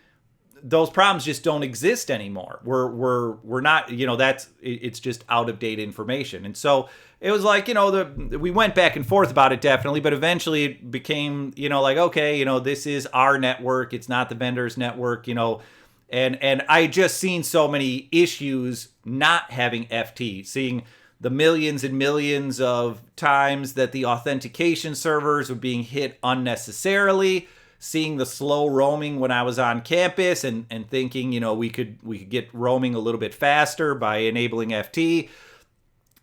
those problems just don't exist anymore. We're not, it's just out of date information. And so it was like, we went back and forth about it definitely, but eventually it became, like, okay, this is our network. It's not the vendor's network, and I just seen so many issues not having FT, seeing the millions and millions of times that the authentication servers were being hit unnecessarily, seeing the slow roaming when I was on campus and thinking, we could get roaming a little bit faster by enabling FT.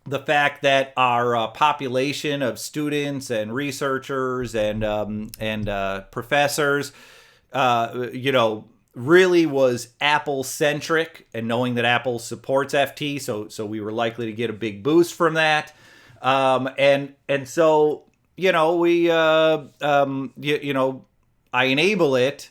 The fact that our population of students and researchers and professors, really was Apple centric, and knowing that Apple supports FT, so we were likely to get a big boost from that, and so I enable it.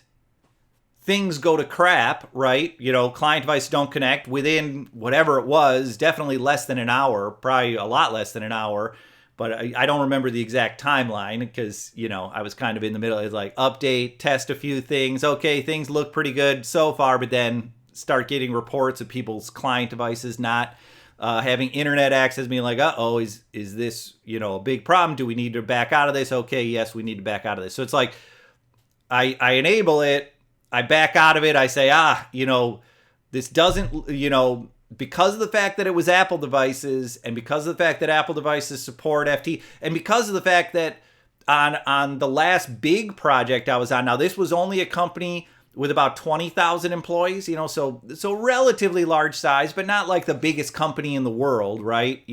Things go to crap, right? Client devices don't connect within whatever it was, definitely less than an hour, probably a lot less than an hour. But I don't remember the exact timeline because, I was kind of in the middle. It's like update, test a few things. Okay, things look pretty good so far, but then start getting reports of people's client devices not having internet access, being like, uh-oh, is this, a big problem? Do we need to back out of this? Okay, yes, we need to back out of this. So it's like I enable it. I back out of it. I say, this doesn't, because of the fact that it was Apple devices and because of the fact that Apple devices support FT and because of the fact that on the last big project I was on, now this was only a company with about 20,000 employees, so relatively large size, but not like the biggest company in the world, right?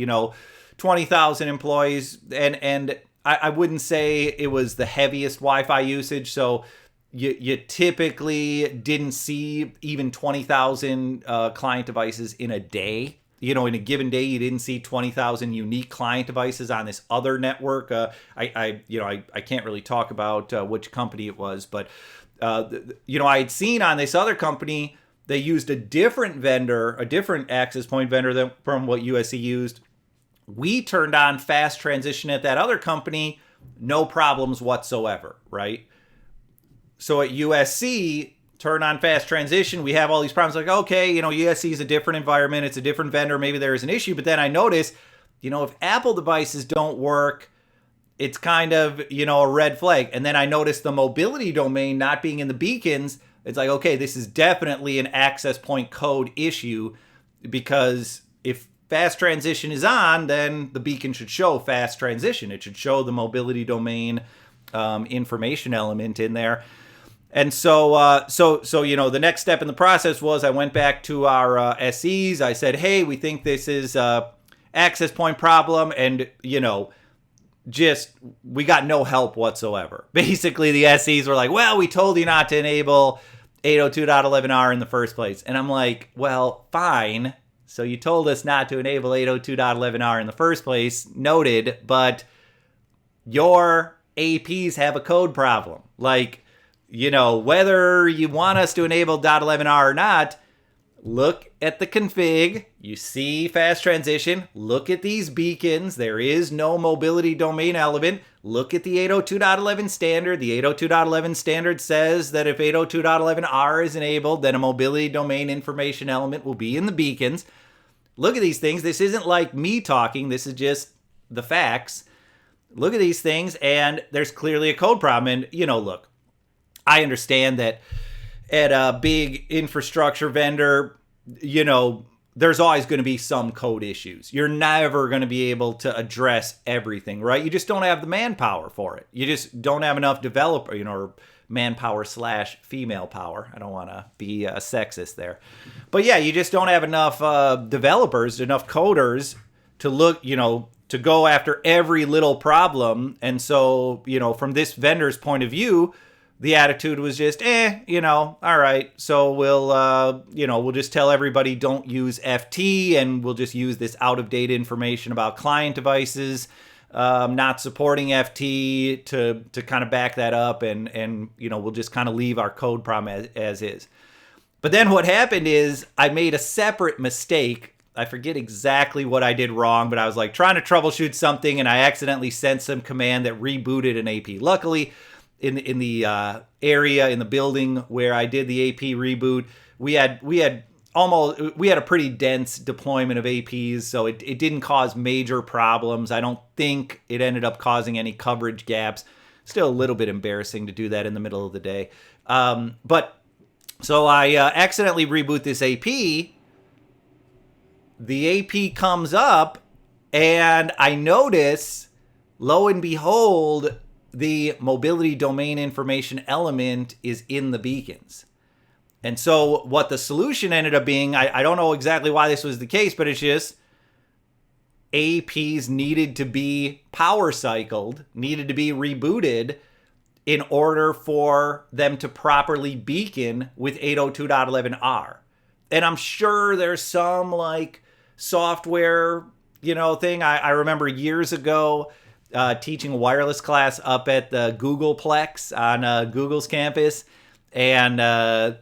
20,000 employees. And I wouldn't say it was the heaviest Wi-Fi usage. So you typically didn't see even 20,000 client devices in a day. In a given day, you didn't see 20,000 unique client devices on this other network. I can't really talk about which company it was, but I had seen on this other company they used a different vendor, a different access point vendor from what USC used. We turned on fast transition at that other company, no problems whatsoever, right? So at USC, turn on fast transition, we have all these problems. Like, okay, USC is a different environment. It's a different vendor. Maybe there is an issue. But then I noticed, if Apple devices don't work, it's kind of, a red flag. And then I noticed the mobility domain not being in the beacons. It's like, okay, this is definitely an access point code issue, because if fast transition is on, then the beacon should show fast transition. It should show the mobility domain information element in there. And so, the next step in the process was I went back to our SEs. I said, hey, we think this is a access point problem. And, we got no help whatsoever. Basically, the SEs were like, well, we told you not to enable 802.11r in the first place. And I'm like, well, fine. So you told us not to enable 802.11r in the first place. Noted. But your APs have a code problem. Like, whether you want us to enable .11r or not, look at the config. You see fast transition. Look at these beacons. There is no mobility domain element. Look at the 802.11 standard. The 802.11 standard says that if 802.11r is enabled, then a mobility domain information element will be in the beacons. Look at these things. This isn't like me talking. This is just the facts. Look at these things, and there's clearly a code problem. And, look, I understand that at a big infrastructure vendor, there's always going to be some code issues. You're never going to be able to address everything, right? You just don't have the manpower for it. You just don't have enough developer, or manpower / female power. I don't want to be sexist there. But yeah, you just don't have enough developers, enough coders to look, to go after every little problem. And so, from this vendor's point of view, the attitude was just, all right. So we'll just tell everybody don't use FT, and we'll just use this out-of-date information about client devices not supporting FT to kind of back that up, and we'll just kind of leave our code problem as is. But then what happened is I made a separate mistake. I forget exactly what I did wrong, but I was like trying to troubleshoot something, and I accidentally sent some command that rebooted an AP. Luckily, in the area in the building where I did the AP reboot, we had a pretty dense deployment of APs, so it didn't cause major problems. I don't think it ended up causing any coverage gaps. Still a little bit embarrassing to do that in the middle of the day. But so I accidentally reboot this AP. The AP comes up, and I notice, lo and behold, the mobility domain information element is in the beacons. And so what the solution ended up being, I don't know exactly why this was the case, but it's just APs needed to be power cycled, needed to be rebooted in order for them to properly beacon with 802.11r. And I'm sure there's some like software, thing. I remember years ago teaching a wireless class up at the Googleplex on Google's campus. And, I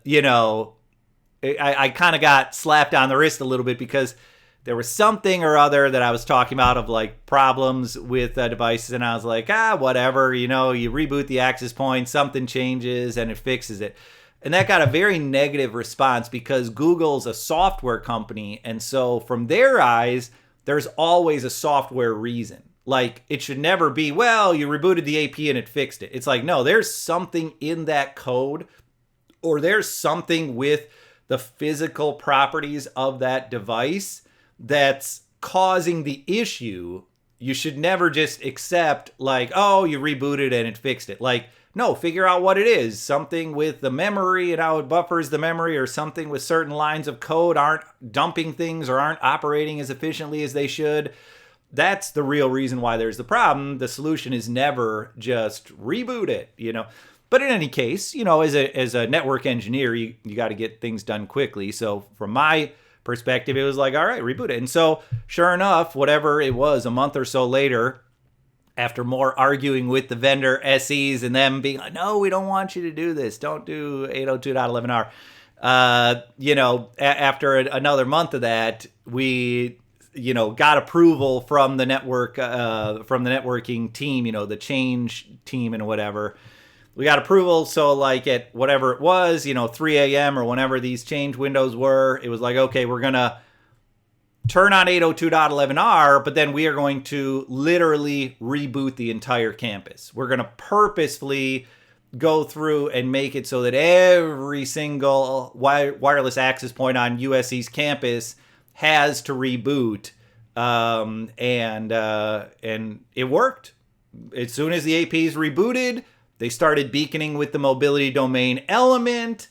kind of got slapped on the wrist a little bit because there was something or other that I was talking about of like problems with devices. And I was like, whatever, you reboot the access point, something changes and it fixes it. And that got a very negative response because Google's a software company. And so from their eyes, there's always a software reason. Like, it should never be, well, you rebooted the AP and it fixed it. It's like, no, there's something in that code, or there's something with the physical properties of that device that's causing the issue. You should never just accept, like, oh, you rebooted and it fixed it. Like, no, figure out what it is. Something with the memory and how it buffers the memory, or something with certain lines of code aren't dumping things or aren't operating as efficiently as they should. That's the real reason why there's the problem. The solution is never just reboot it, But in any case, as a network engineer, you got to get things done quickly. So from my perspective, it was like, all right, reboot it. And so sure enough, whatever it was, a month or so later, after more arguing with the vendor SEs and them being like, no, we don't want you to do this. Don't do 802.11r. After another month of that, we got approval from the network, from the networking team, the change team and whatever. We got approval. So like at whatever it was, 3 a.m. or whenever these change windows were, it was like, okay, we're going to turn on 802.11r, but then we are going to literally reboot the entire campus. We're going to purposefully go through and make it so that every single wireless access point on USC's campus has to reboot. And it worked. As soon as the APs rebooted, they started beaconing with the mobility domain element.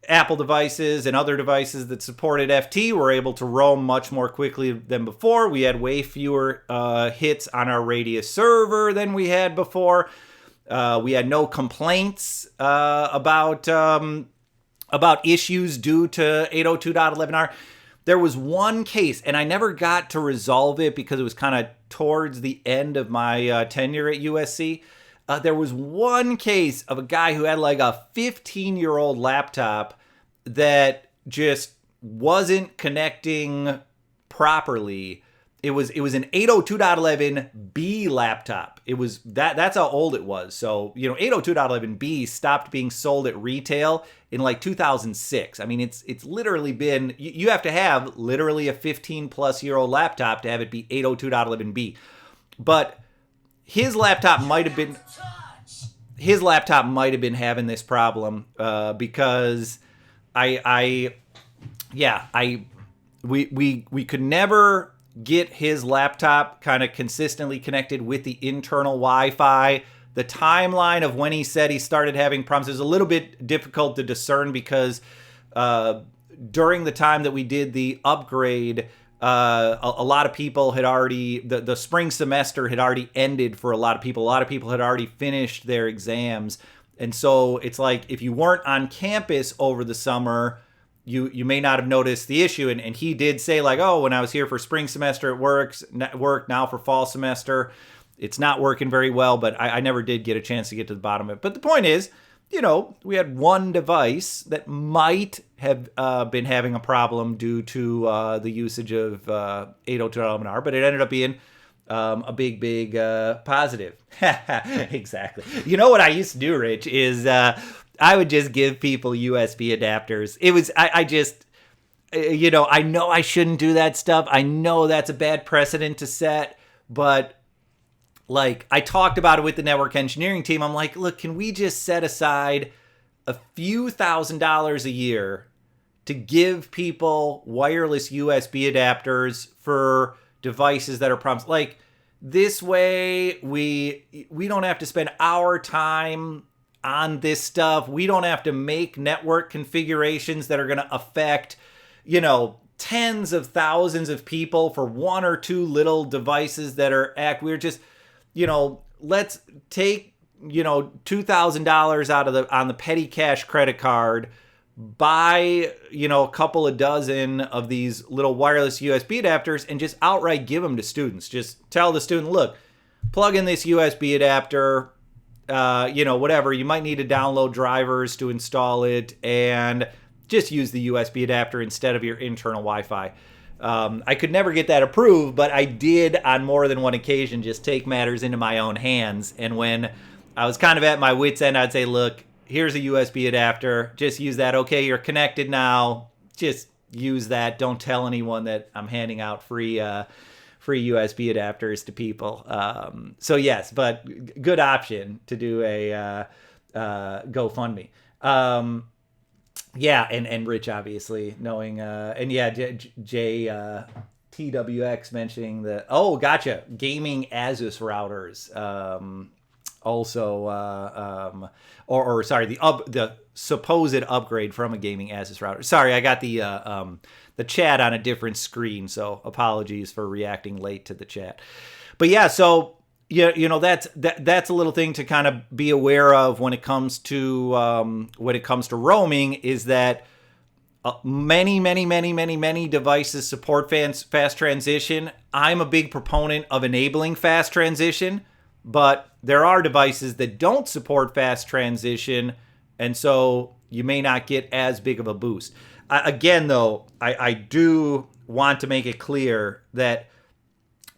Apple devices and other devices that supported FT were able to roam much more quickly than before. We had way fewer hits on our Radius server than we had before. We had no complaints about issues due to 802.11r. There was one case, and I never got to resolve it because it was kind of towards the end of my tenure at USC. There was one case of a guy who had like a 15-year-old laptop that just wasn't connecting properly. It was an 802.11b laptop. It was that's how old it was. So, 802.11b stopped being sold at retail in like 2006. I mean, it's literally been, you have to have literally a 15 plus year old laptop to have it be 802.11b. But his laptop might have been having this problem because we could never get his laptop kind of consistently connected with the internal Wi-Fi. The timeline of when he said he started having problems is a little bit difficult to discern because during the time that we did the upgrade, a lot of people had already, the spring semester had already ended for a lot of people. A lot of people had already finished their exams. And so it's like, if you weren't on campus over the summer, you may not have noticed the issue. And he did say like, oh, when I was here for spring semester, it worked. Now for fall semester, it's not working very well, but I never did get a chance to get to the bottom of it. But the point is, we had one device that might have been having a problem due to the usage of 802.11r, but it ended up being a big positive. Exactly. You know what I used to do, Rich, is I would just give people USB adapters. It was, I know I shouldn't do that stuff. I know that's a bad precedent to set, but like I talked about it with the network engineering team. I'm like, look, can we just set aside a few $1,000s a year to give people wireless USB adapters for devices that are problems? Like this way, we don't have to spend our time on this stuff. We don't have to make network configurations that are going to affect, tens of thousands of people for one or two little devices that are we're just, let's take, $2,000 out on the petty cash credit card, buy, a couple of dozen of these little wireless USB adapters and just outright give them to students. Just tell the student, look, plug in this USB adapter, whatever. You might need to download drivers to install it and just use the USB adapter instead of your internal Wi-Fi. I could never get that approved, but I did on more than one occasion just take matters into my own hands. And when I was kind of at my wit's end, I'd say, look, here's a USB adapter. Just use that. Okay, you're connected now. Just use that. Don't tell anyone that I'm handing out free USB adapters to people. So yes, but good option to do a GoFundMe. Yeah, and Rich obviously knowing, and yeah, Jay TWX mentioning the, oh, gotcha, gaming Asus routers. Or sorry, the supposed upgrade from a gaming Asus router. Sorry, I got the chat on a different screen, so apologies for reacting late to the chat. But yeah, so that's a little thing to kind of be aware of when it comes to roaming, is that many devices support fast transition. I'm a big proponent of enabling fast transition, but there are devices that don't support fast transition, and so you may not get as big of a boost. Again, though, I do want to make it clear that,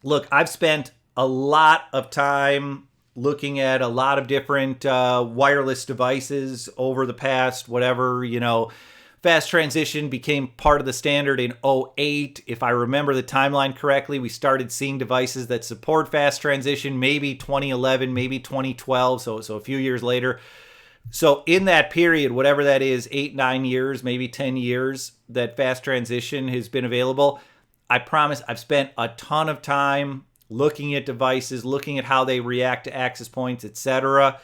look, I've spent a lot of time looking at a lot of different wireless devices over the past, 5 Fast transition became part of the standard in '08. If I remember the timeline correctly, we started seeing devices that support fast transition maybe 2011, maybe 2012, so a few years later. So in that period, whatever that is, 8, 9 years, maybe 10 years that fast transition has been available, I promise I've spent a ton of time looking at devices, looking at how they react to access points, etc.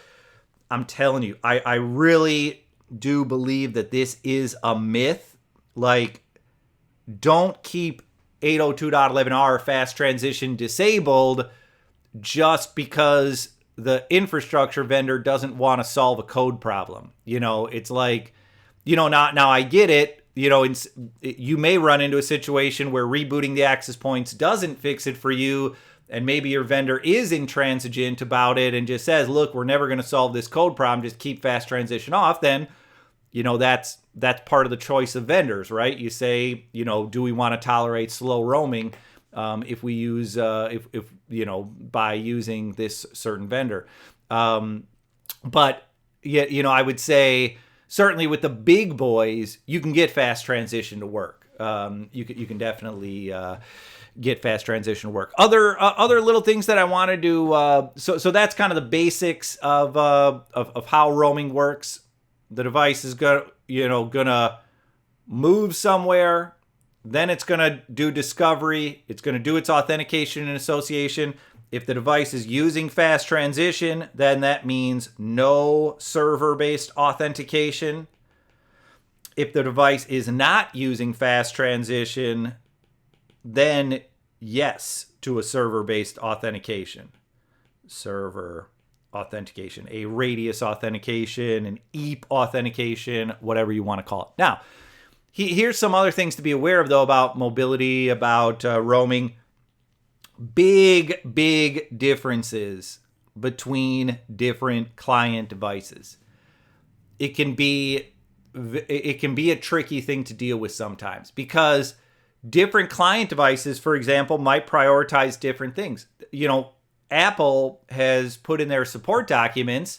I'm telling you, I really do believe that this is a myth. Like, don't keep 802.11r fast transition disabled just because the infrastructure vendor doesn't want to solve a code problem. It's like, now I get it. You may run into a situation where rebooting the access points doesn't fix it for you, and maybe your vendor is intransigent about it and just says, look, we're never going to solve this code problem, just keep fast transition off. Then that's part of the choice of vendors, right? You say, do we want to tolerate slow roaming if we use by using this certain vendor? But yeah, I would say certainly with the big boys, you can get fast transition to work. You can definitely get fast transition to work. Other little things that I want to do. So that's kind of the basics of how roaming works. The device is gonna move somewhere, then it's gonna do discovery, it's gonna do its authentication and association. If the device is using fast transition, then that means no server-based authentication. If the device is not using fast transition, then yes to a server-based authentication. Server authentication, a radius authentication, an EAP authentication, whatever you want to call it. Now, here's some other things to be aware of, though, about mobility, about roaming. Big differences between different client devices. It can be a tricky thing to deal with sometimes because different client devices, for example, might prioritize different things. Apple has put in their support documents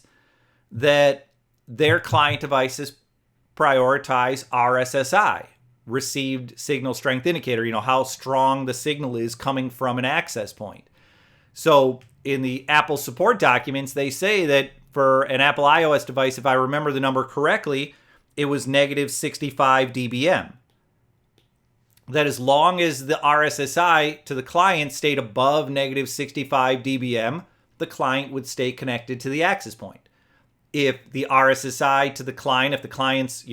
that their client devices prioritize RSSI, received signal strength indicator, how strong the signal is coming from an access point. So in the Apple support documents, they say that for an Apple iOS device, if I remember the number correctly, it was negative 65 dBm. That as long as the RSSI to the client stayed above negative 65 dBm, the client would stay connected to the access point. If the RSSI to the client, if the client's,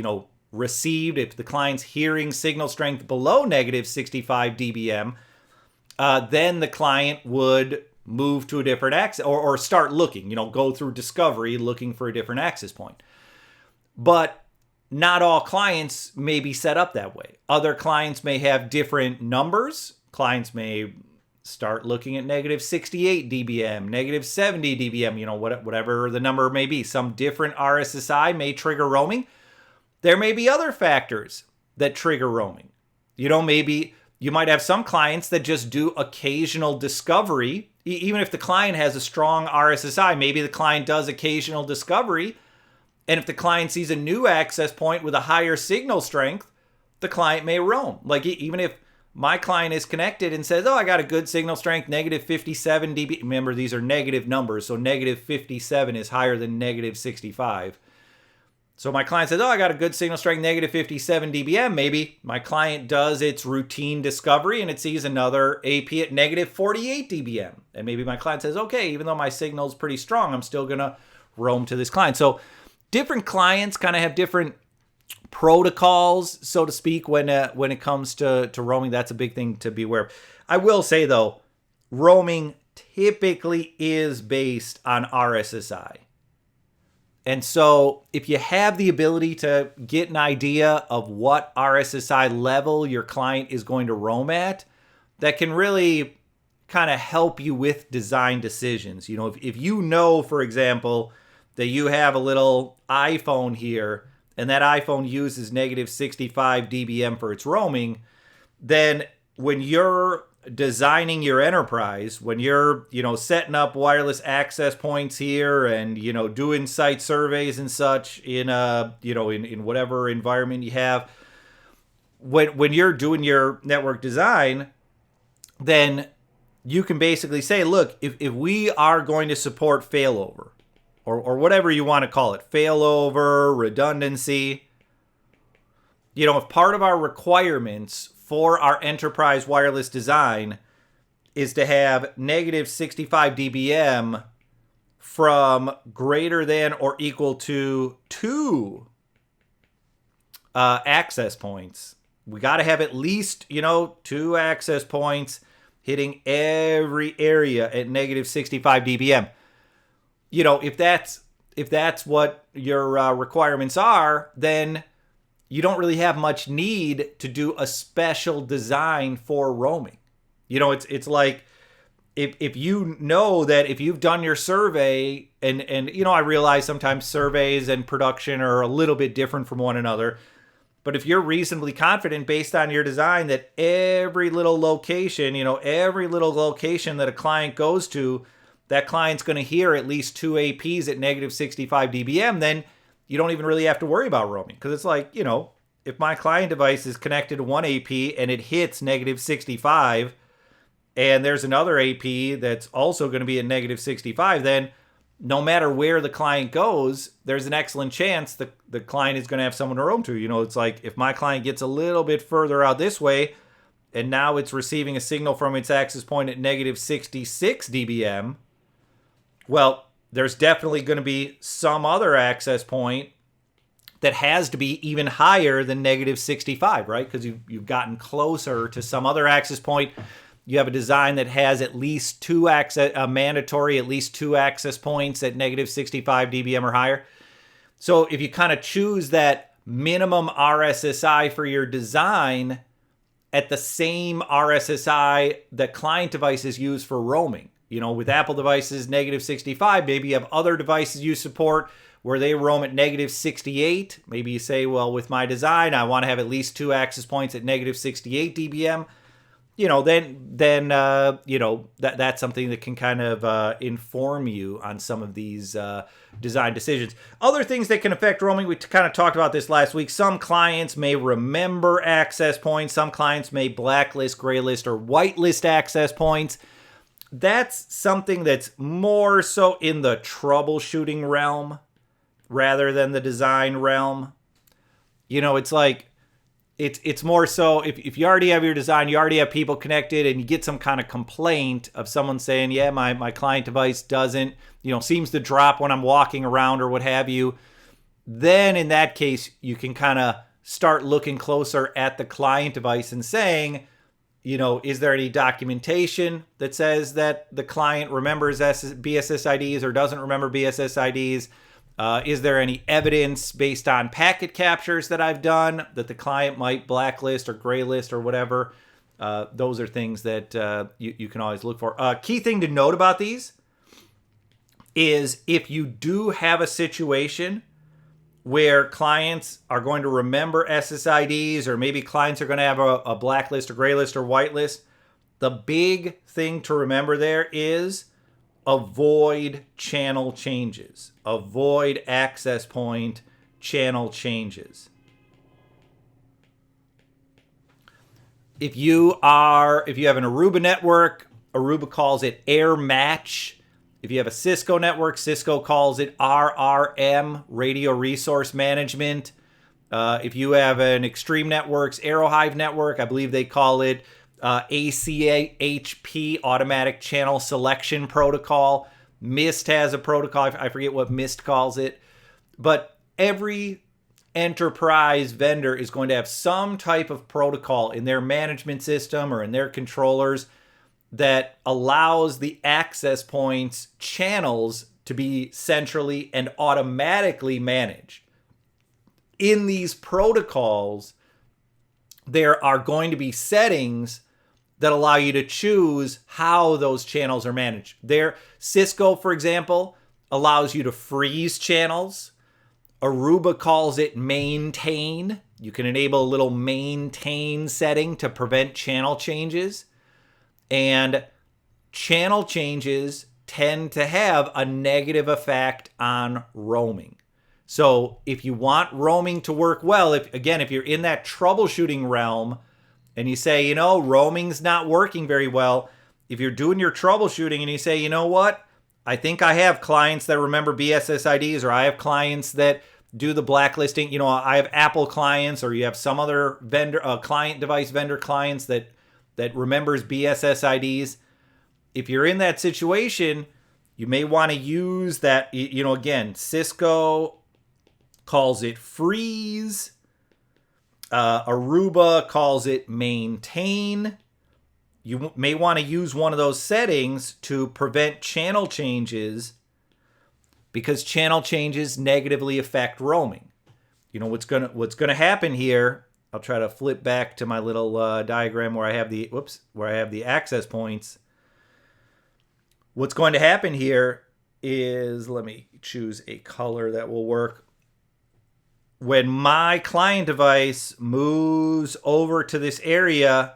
received, if the client's hearing signal strength below negative 65 dBm, then the client would move to a different access or start looking, go through discovery looking for a different access point. But not all clients may be set up that way. Other clients may have different numbers. Clients may start looking at negative 68 dBm, negative 70 dBm, whatever the number may be. Some different RSSI may trigger roaming. There may be other factors that trigger roaming. Maybe you might have some clients that just do occasional discovery. Even if the client has a strong RSSI, maybe the client does occasional discovery. And if the client sees a new access point with a higher signal strength, the client may roam. Like even if my client is connected and says, I got a good signal strength, negative 57 dB. Remember, these are negative numbers, so negative 57 is higher than negative 65. So my client says, I got a good signal strength, negative 57 dBm. Maybe my client does its routine discovery and it sees another AP at negative 48 dBm. And maybe my client says, okay, even though my signal is pretty strong, I'm still going to roam to this client. So different clients kind of have different protocols, so to speak, when it comes to roaming. That's a big thing to be aware of. I will say, though, roaming typically is based on RSSI. And so if you have the ability to get an idea of what RSSI level your client is going to roam at, that can really kind of help you with design decisions. If you know, for example, that you have a little iPhone here and that iPhone uses negative 65 dBm for its roaming, then when you're designing your enterprise, when you're, setting up wireless access points here and, doing site surveys and such in in whatever environment you have, when you're doing your network design, then you can basically say, look, if we are going to support failover or whatever you want to call it, failover, redundancy, if part of our requirements for our enterprise wireless design is to have negative 65 dBm from greater than or equal to 2 access points, we got to have at least, 2 access points hitting every area at negative 65 dBm. If that's what your requirements are, then you don't really have much need to do a special design for roaming. It's like if you know that if you've done your survey and I realize sometimes surveys and production are a little bit different from one another, but if you're reasonably confident based on your design that every little location that a client goes to, that client's going to hear at least 2 APs at negative 65 dBm, then you don't even really have to worry about roaming. Because it's like, if my client device is connected to one AP and it hits negative 65, and there's another AP that's also going to be at negative 65, then no matter where the client goes, there's an excellent chance the client is going to have someone to roam to. It's like if my client gets a little bit further out this way, and now it's receiving a signal from its access point at negative 66 dBm, well, there's definitely going to be some other access point that has to be even higher than negative 65, right? Because you've gotten closer to some other access point. You have a design that has at least 2 mandatory at least 2 access points at negative 65 dBm or higher. So if you kind of choose that minimum RSSI for your design at the same RSSI that client devices use for roaming, with Apple devices, negative 65, maybe you have other devices you support where they roam at negative 68. Maybe you say, well, with my design, I want to have at least 2 access points at negative 68 dBm. That's something that can kind of inform you on some of these design decisions. Other things that can affect roaming, we kind of talked about this last week. Some clients may remember access points. Some clients may blacklist, graylist, or whitelist access points. That's something that's more so in the troubleshooting realm rather than the design realm. It's like, it's more so if you already have your design, you already have people connected, and you get some kind of complaint of someone saying, yeah, my client device doesn't, seems to drop when I'm walking around or what have you, then in that case, you can kind of start looking closer at the client device and saying, is there any documentation that says that the client remembers BSSIDs or doesn't remember BSSIDs? Is there any evidence based on packet captures that I've done that the client might blacklist or graylist or whatever? Those are things that you can always look for. Key thing to note about these is if you do have a situation where clients are going to remember SSIDs, or maybe clients are going to have a blacklist or graylist or whitelist, the big thing to remember there is avoid channel changes. Avoid access point channel changes. If you have an Aruba network, Aruba calls it air match. If you have a Cisco network, Cisco calls it RRM, Radio Resource Management. If you have an Extreme Networks Aerohive network, I believe they call it ACHP, Automatic Channel Selection Protocol. Mist has a protocol. I forget what Mist calls it. But every enterprise vendor is going to have some type of protocol in their management system or in their controllers that allows the access points channels to be centrally and automatically managed. In these protocols, there are going to be settings that allow you to choose how those channels are managed. Cisco, for example, allows you to freeze channels. Aruba calls it maintain. You can enable a little maintain setting to prevent channel changes. And channel changes tend to have a negative effect on roaming. So if you want roaming to work well, if you're in that troubleshooting realm and you say, roaming's not working very well, if you're doing your troubleshooting and you say, you know what, I think I have clients that remember BSSIDs, or I have clients that do the blacklisting. I have Apple clients, or you have some other vendor, client device vendor clients that remembers BSSIDs. If you're in that situation, you may want to use that. Again, Cisco calls it freeze. Aruba calls it maintain. You may want to use one of those settings to prevent channel changes, because channel changes negatively affect roaming. What's gonna happen here. I'll try to flip back to my little diagram where I have the access points. What's going to happen here is, let me choose a color that will work. When my client device moves over to this area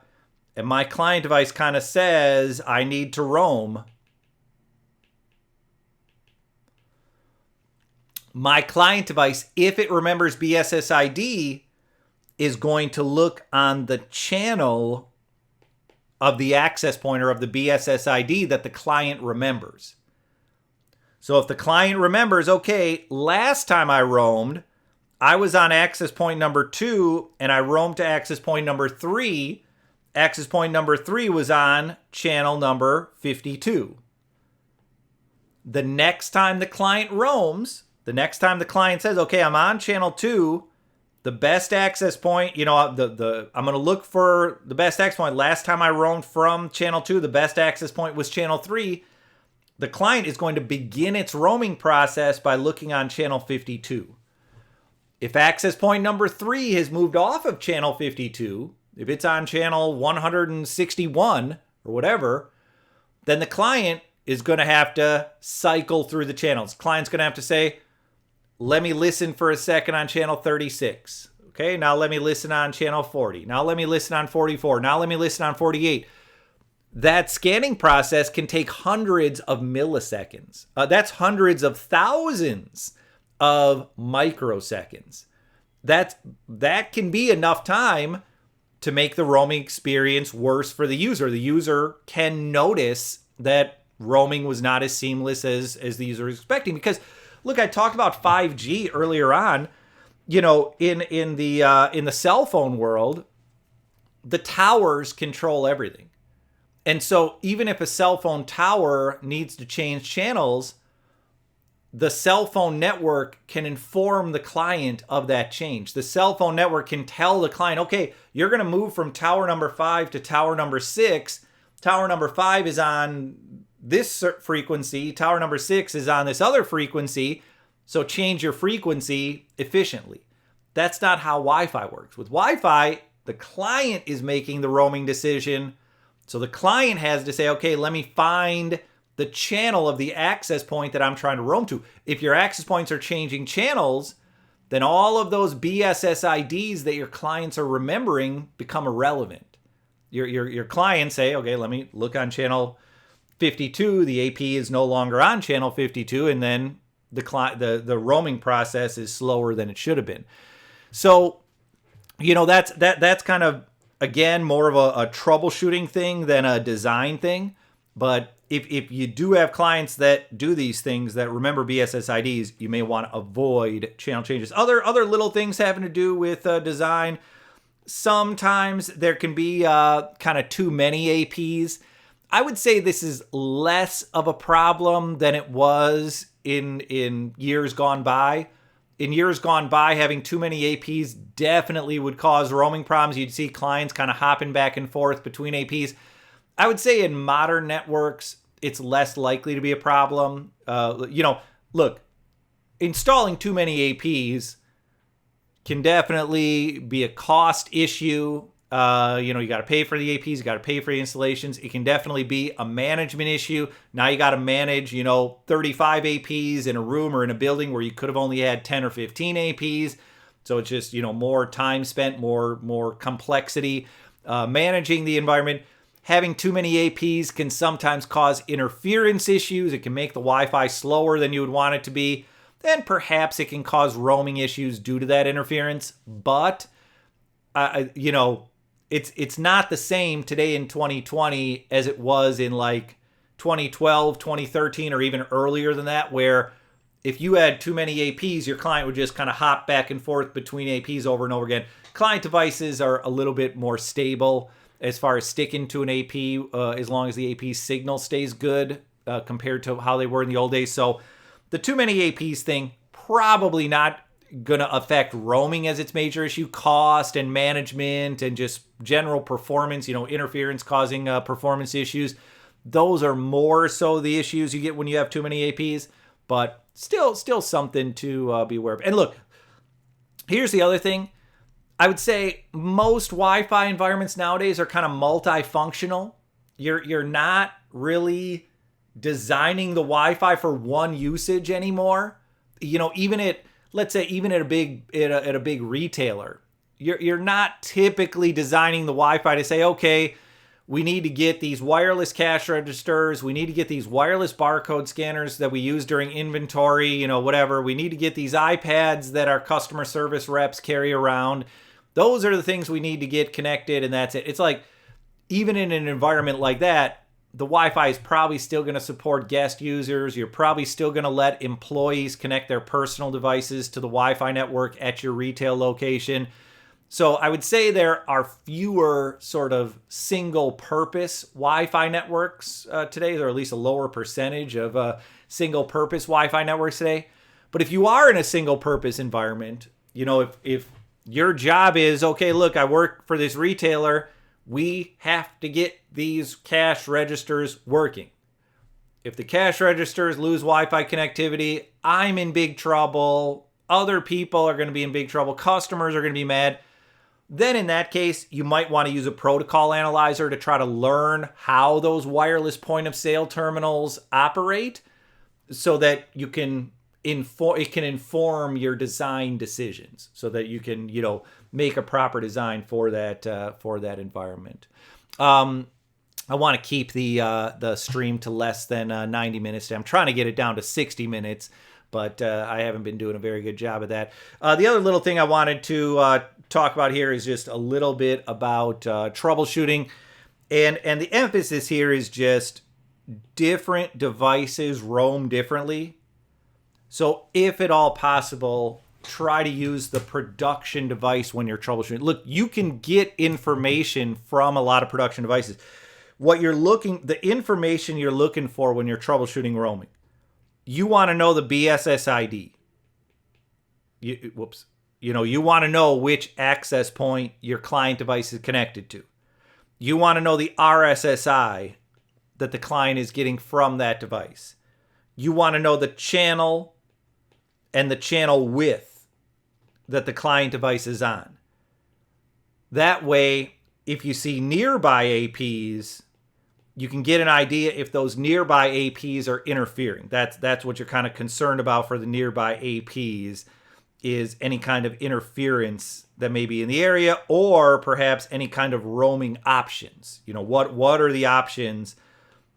and my client device kind of says, I need to roam, my client device, if it remembers BSSID, is going to look on the channel of the access pointer of the BSSID that the client remembers. So if the client remembers, okay, last time I roamed, I was on access point number 2 and I roamed to access point number 3. Access point number 3 was on channel number 52. The next time the client roams, the next time the client says, okay, I'm on channel 2, the best access point, I'm going to look for the best access point. Last time I roamed from channel 2, the best access point was channel 3. The client is going to begin its roaming process by looking on channel 52. If access point number 3 has moved off of channel 52, if it's on channel 161 or whatever, then the client is going to have to cycle through the channels. The client's going to have to say, let me listen for a second on channel 36. Okay, now let me listen on channel 40. Now let me listen on 44. Now let me listen on 48. That scanning process can take hundreds of milliseconds. That's hundreds of thousands of microseconds. That can be enough time to make the roaming experience worse for the user. The user can notice that roaming was not as seamless as the user is expecting. Because, look, I talked about 5G earlier on. In the cell phone world, the towers control everything. And so even if a cell phone tower needs to change channels, the cell phone network can inform the client of that change. The cell phone network can tell the client, okay, you're going to move from tower number 5 to tower number 6. Tower number 5 is on this frequency. Tower number 6 is on this other frequency. So change your frequency efficiently. That's not how Wi-Fi works. With Wi-Fi, the client is making the roaming decision. So the client has to say, okay, let me find the channel of the access point that I'm trying to roam to. If your access points are changing channels, then all of those BSSIDs that your clients are remembering become irrelevant. Your clients say, okay, let me look on channel 52. The AP is no longer on channel 52, and then the roaming process is slower than it should have been. So, that's kind of, again, more of a troubleshooting thing than a design thing. But if you do have clients that do these things that remember BSSIDs, you may want to avoid channel changes. Other little things having to do with design. Sometimes there can be kind of too many APs. I would say this is less of a problem than it was in years gone by. In years gone by, having too many APs definitely would cause roaming problems. You'd see clients kind of hopping back and forth between APs. I would say in modern networks, it's less likely to be a problem. Look, installing too many APs can definitely be a cost issue. You got to pay for the APs, you got to pay for the installations. It can definitely be a management issue. Now you got to manage, 35 APs in a room or in a building where you could have only had 10 or 15 APs. So it's just, more time spent, more complexity managing the environment. having too many APs can sometimes cause interference issues. It can make the Wi-Fi slower than you would want it to be. Then perhaps it can cause roaming issues due to that interference. But, it's not the same today in 2020 as it was in like 2012, 2013, or even earlier than that, where if you had too many APs, your client would just kind of hop back and forth between APs over and over again. Client devices are a little bit more stable as far as sticking to an AP, as long as the AP signal stays good compared to how they were in the old days. So the too many APs thing, probably not going to affect roaming as its major issue. Cost and management and just general performance, interference causing performance issues. Those are more so the issues you get when you have too many APs, but still something to be aware of. And look, here's the other thing. I would say most Wi-Fi environments nowadays are kind of multifunctional. You're not really designing the Wi-Fi for one usage anymore. Even at a big retailer, you're not typically designing the Wi-Fi to say, okay, we need to get these wireless cash registers. We need to get these wireless barcode scanners that we use during inventory, whatever. We need to get these iPads that our customer service reps carry around. Those are the things we need to get connected, and that's it. It's like, even in an environment like that, the Wi-Fi is probably still going to support guest users. You're probably still going to let employees connect their personal devices to the Wi-Fi network at your retail location. So I would say there are fewer sort of single-purpose Wi-Fi networks today, or at least a lower percentage of single-purpose Wi-Fi networks today. But if you are in a single-purpose environment, if your job is, okay, look, I work for this retailer, we have to get these cash registers working. If the cash registers lose Wi-Fi connectivity, I'm in big trouble. Other people are going to be in big trouble. Customers are going to be mad. Then in that case, you might want to use a protocol analyzer to try to learn how those wireless point of sale terminals operate so that you can inform your design decisions, so that you can, make a proper design for that environment. I want to keep the stream to less than 90 minutes. I'm trying to get it down to 60 minutes, but I haven't been doing a very good job of that. The other little thing I wanted to talk about here is just a little bit about troubleshooting, and the emphasis here is just different devices roam differently. So if at all possible, try to use the production device when you're troubleshooting. Look, you can get information from a lot of production devices. The information you're looking for when you're troubleshooting roaming, you want to know the BSS ID. You want to know which access point your client device is connected to. You want to know the RSSI that the client is getting from that device. You want to know the channel and the channel width that the client device is on. That way, if you see nearby APs, you can get an idea if those nearby APs are interfering. That's what you're kind of concerned about for the nearby APs, is any kind of interference that may be in the area, or perhaps any kind of roaming options. What are the options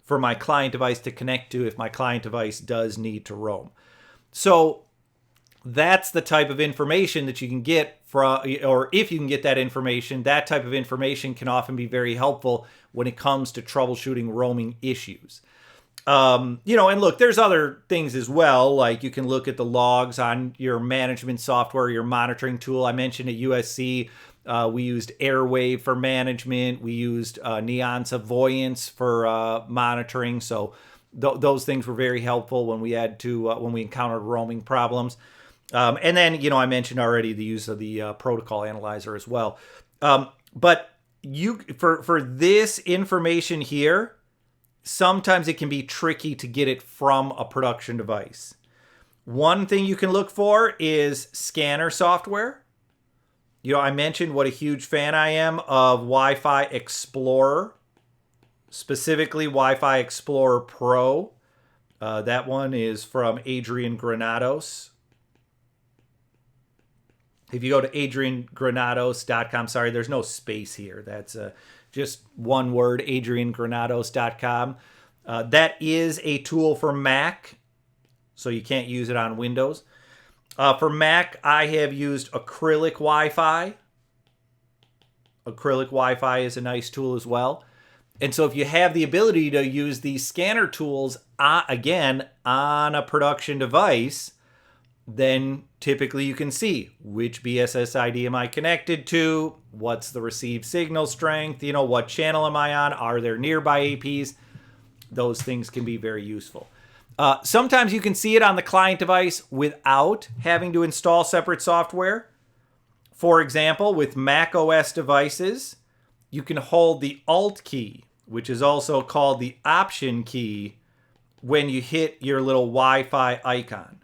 for my client device to connect to if my client device does need to roam? So that's the type of information that you can get from, or if you can get that information, that type of information can often be very helpful when it comes to troubleshooting roaming issues. And look, there's other things as well, like you can look at the logs on your management software, your monitoring tool. I mentioned at USC, we used Airwave for management. We used Neon's Avoyance for monitoring. So those things were very helpful when we when we encountered roaming problems. And then, I mentioned already the use of the protocol analyzer as well. But for this information here, sometimes it can be tricky to get it from a production device. One thing you can look for is scanner software. I mentioned what a huge fan I am of Wi-Fi Explorer, specifically Wi-Fi Explorer Pro. That one is from Adrian Granados. If you go to adriangranados.com, sorry, there's no space here. That's just one word, adriangranados.com. That is a tool for Mac, so you can't use it on Windows. For Mac, I have used Acrylic Wi-Fi. Acrylic Wi-Fi is a nice tool as well. And so if you have the ability to use these scanner tools, again, on a production device, then typically you can see which BSSID am I connected to, what's the received signal strength, what channel am I on, are there nearby APs? Those things can be very useful. Sometimes you can see it on the client device without having to install separate software. For example, with Mac OS devices, you can hold the Alt key, which is also called the Option key, when you hit your little Wi-Fi icon.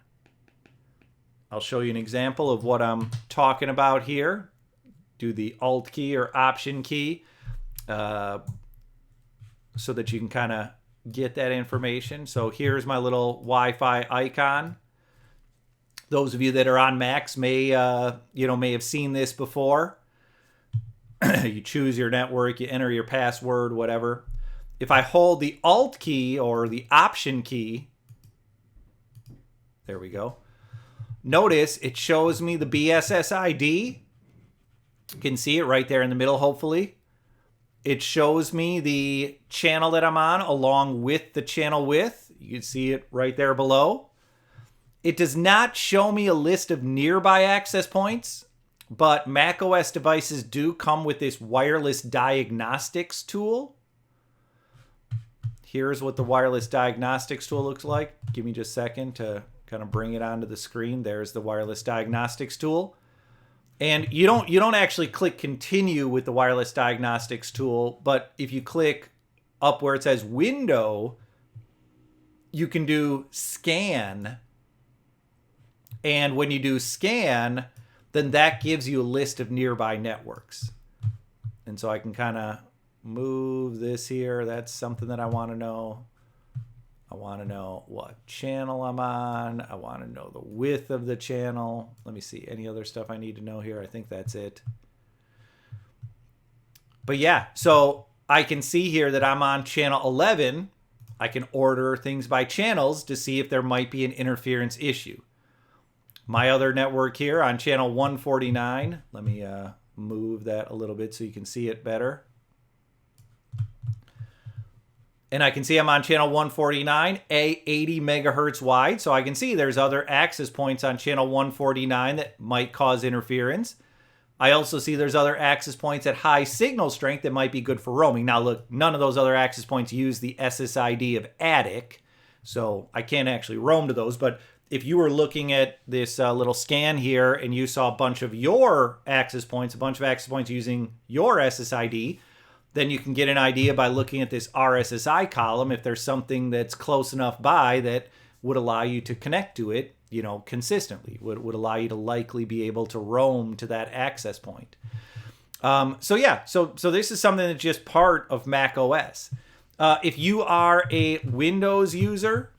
I'll show you an example of what I'm talking about here. Do the Alt key or Option key so that you can kind of get that information. So here's my little Wi-Fi icon. Those of you that are on Macs may have seen this before. You choose your network, you enter your password, whatever. If I hold the Alt key or the Option key, there we go. Notice it shows me the BSSID. You can see it right there in the middle, hopefully. It shows me the channel that I'm on along with the channel width. You can see it right there below. It does not show me a list of nearby access points, but macOS devices do come with this wireless diagnostics tool. Here's what the wireless diagnostics tool looks like. Give me just a second to kind of bring it onto the screen. There's the wireless diagnostics tool. And you don't actually click continue with the wireless diagnostics tool, but if you click up where it says window, you can do scan. And when you do scan, then that gives you a list of nearby networks. And so I can kind of move this here. That's something that I want to know. I want to know what channel I'm on. I want to know the width of the channel. Let me see. Any other stuff I need to know here? I think that's it. But yeah, so I can see here that I'm on channel 11. I can order things by channels to see if there might be an interference issue. My other network here on channel 149. Let me move that a little bit so you can see it better. And I can see I'm on channel 149, 80 megahertz wide. So I can see there's other access points on channel 149 that might cause interference. I also see there's other access points at high signal strength that might be good for roaming. Now look, none of those other access points use the SSID of attic, so I can't actually roam to those. But if you were looking at this little scan here and you saw a bunch of your access points, using your SSID, then you can get an idea by looking at this RSSI column if there's something that's close enough by that would allow you to connect to it, consistently, would allow you to likely be able to roam to that access point. So this is something that's just part of Mac OS. If you are a Windows user,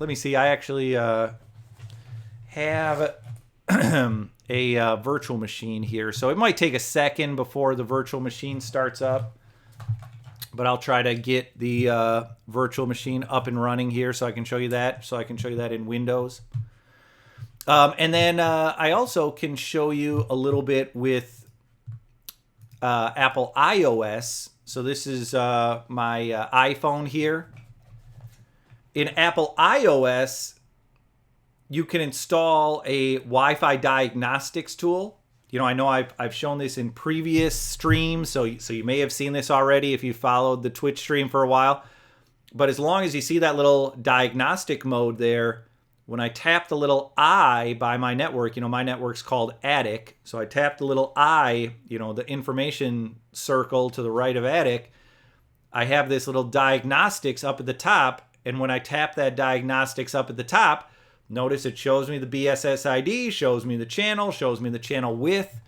let me see, I actually have a virtual machine here. So it might take a second before the virtual machine starts up. But I'll try to get the virtual machine up and running here so I can show you that. So I can show you that in Windows. And then I also can show you a little bit with Apple iOS. So this is my iPhone here. In Apple iOS, you can install a Wi-Fi diagnostics tool. I know I've shown this in previous streams, so you may have seen this already if you followed the Twitch stream for a while. But as long as you see that little diagnostic mode there, when I tap the little I by my network, my network's called attic. So I tap the little I, the information circle to the right of attic. I have this little diagnostics up at the top. And when I tap that diagnostics up at the top, notice it shows me the BSSID, shows me the channel width,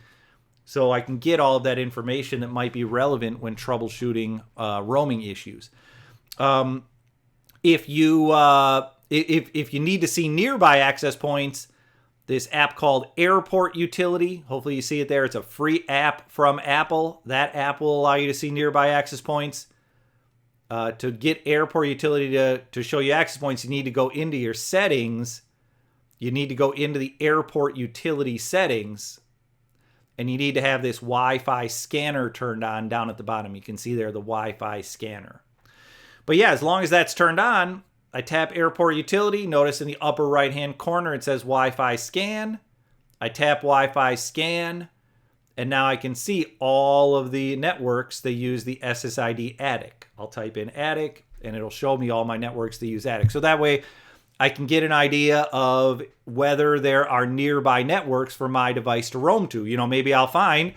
so I can get all of that information that might be relevant when troubleshooting roaming issues. If you need to see nearby access points, this app called Airport Utility. Hopefully you see it there. It's a free app from Apple. That app will allow you to see nearby access points. To get Airport Utility to show you access points, you need to go into your settings. You need to go into the Airport Utility settings. And you need to have this Wi-Fi scanner turned on down at the bottom. You can see there the Wi-Fi scanner. But yeah, as long as that's turned on, I tap Airport Utility. Notice in the upper right-hand corner it says Wi-Fi scan. I tap Wi-Fi scan. And now I can see all of the networks that use the SSID ATTIC. I'll type in ATTIC, and it'll show me all my networks that use ATTIC. So that way I can get an idea of whether there are nearby networks for my device to roam to. You know, maybe I'll find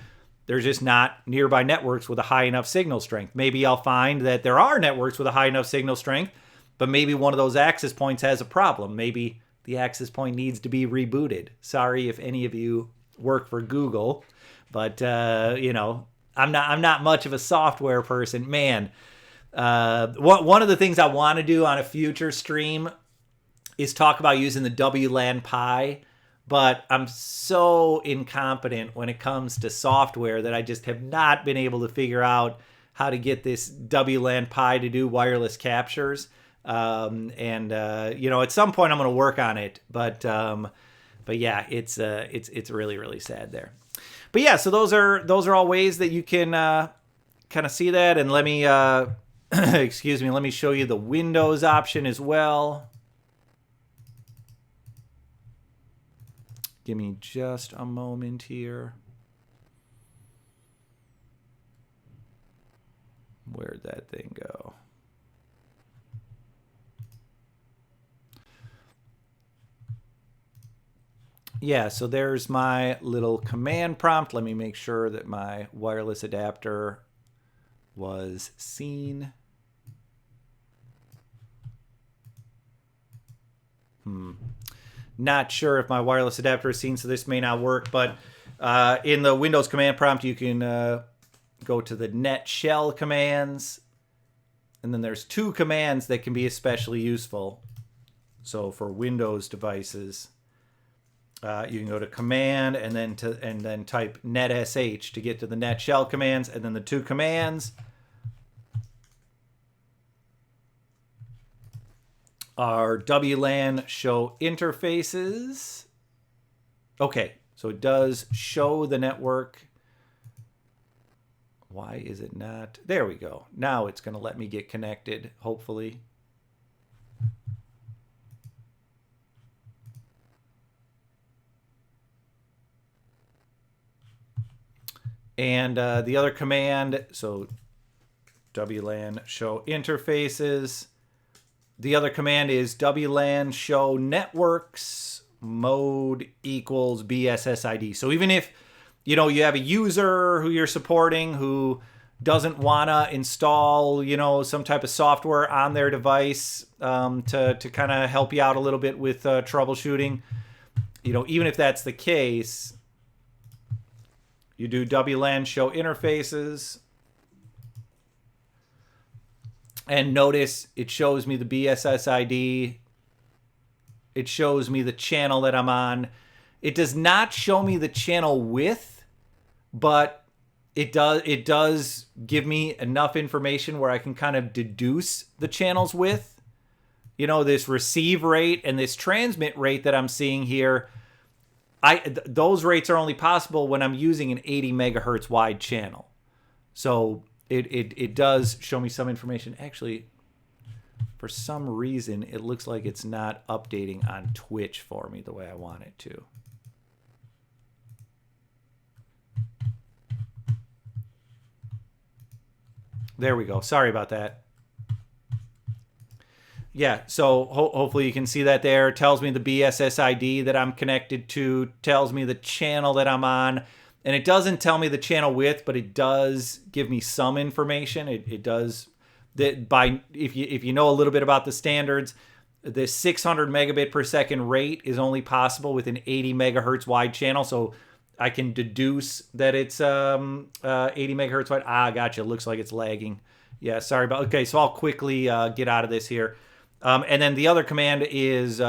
there's just not nearby networks with a high enough signal strength. Maybe I'll find that there are networks with a high enough signal strength, but maybe one of those access points has a problem. Maybe the access point needs to be rebooted. Sorry if any of you work for Google, but you know, I'm not much of a software person. Man, one of the things I want to do on a future stream is talk about using the WLAN Pi, but I'm so incompetent when it comes to software that I just have not been able to figure out how to get this WLAN Pi to do wireless captures. You know, at some point I'm going to work on it, but yeah, it's really, really sad there. But yeah, so those are all ways that you can kind of see that. And let me excuse me, let me show you the Windows option as well. Give me just a moment here. Where'd that thing go? Yeah, so there's my little command prompt. Let me make sure that my wireless adapter was seen. Not sure if my wireless adapter is seen, so this may not work, but in the Windows command prompt, you can go to the net shell commands, and then there's two commands that can be especially useful. So for Windows devices, you can go to command and then type netsh to get to the net shell commands, and then the two commands are WLAN show interfaces. Okay, so it does show the network. Why is it not? There we go. Now it's going to let me get connected, hopefully. And the other command, so WLAN show interfaces. The other command is WLAN show networks mode equals BSSID. So even if, you know, you have a user who you're supporting who doesn't want to install, you know, some type of software on their device to kind of help you out a little bit with troubleshooting, you know, even if that's the case, you do WLAN show interfaces. And notice it shows me the BSSID. It shows me the channel that I'm on. It does not show me the channel width, but it does give me enough information where I can kind of deduce the channel's width. You know, this receive rate and this transmit rate that I'm seeing here, those rates are only possible when I'm using an 80 megahertz wide channel. So it does show me some information. Actually, for some reason, it looks like it's not updating on Twitch for me the way I want it to. There we go. Sorry about that. Yeah, so hopefully you can see that there. It tells me the BSSID that I'm connected to, tells me the channel that I'm on. And it doesn't tell me the channel width, but it does give me some information. It does that by if you know a little bit about the standards, the 600 megabit per second rate is only possible with an 80 megahertz wide channel. So I can deduce that it's 80 megahertz wide. Ah, gotcha. Looks like it's lagging. Yeah, sorry about. Okay, so I'll quickly get out of this here. And then the other command is, you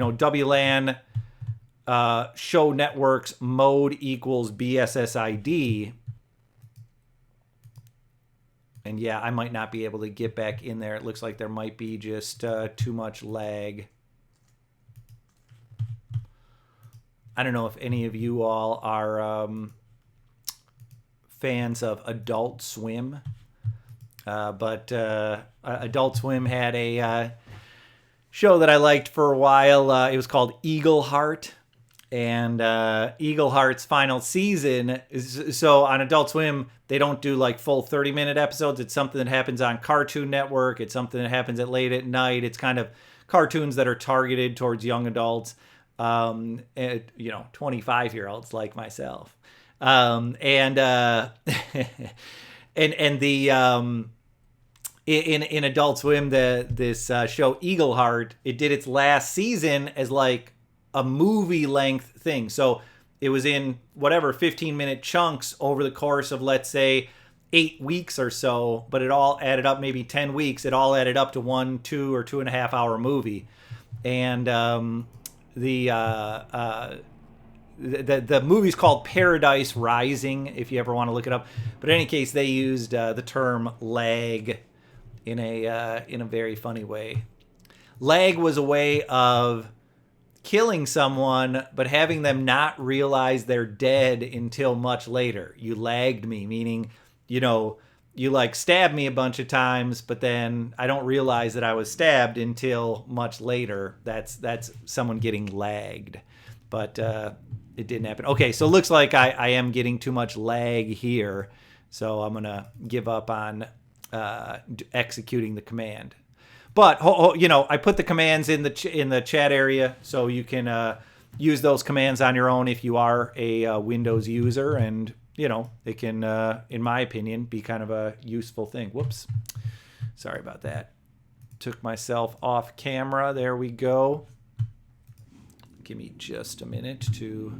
know, WLAN show networks mode equals BSSID. And yeah, I might not be able to get back in there. It looks like there might be just too much lag. I don't know if any of you all are fans of Adult Swim. But Adult Swim had a show that I liked for a while. It was called Eagle Heart. And Eagle Heart's final season is, so on Adult Swim, they don't do like full 30-minute episodes. It's something that happens on Cartoon Network. It's something that happens at late at night. It's kind of cartoons that are targeted towards young adults, 25-year-olds like myself. In Adult Swim, this show Eagle Heart, it did its last season as like a movie length thing. So it was in whatever 15-minute chunks over the course of, let's say, 8 weeks or so, but it all added up, maybe 10 weeks. It all added up to 1, 2, or 2.5 hour movie. And the movie's called Paradise Rising, if you ever want to look it up. But in any case, they used the term lag in a very funny way. Lag was a way of killing someone, but having them not realize they're dead until much later. You lagged me, meaning, you like stabbed me a bunch of times, but then I don't realize that I was stabbed until much later. That's someone getting lagged. But it didn't happen. Okay, so it looks like I am getting too much lag here. So I'm going to give up on executing the command. But I put the commands in the chat area, so you can use those commands on your own if you are a Windows user, and it can, in my opinion, be kind of a useful thing. Whoops, sorry about that. Took myself off camera. There we go. Give me just a minute to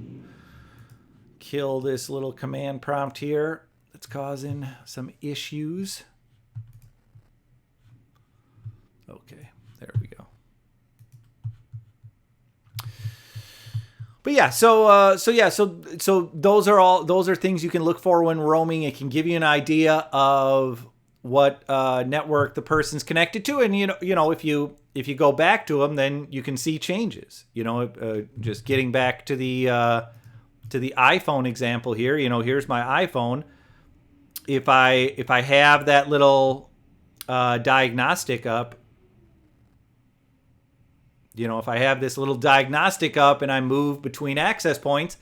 kill this little command prompt here that's causing some issues. Okay, there we go. But yeah, so those are things you can look for when roaming. It can give you an idea of what network the person's connected to, and if you go back to them, then you can see changes. Just getting back to the iPhone example here. Here's my iPhone. If I have that little diagnostic up. If I have this little diagnostic up and I move between access points,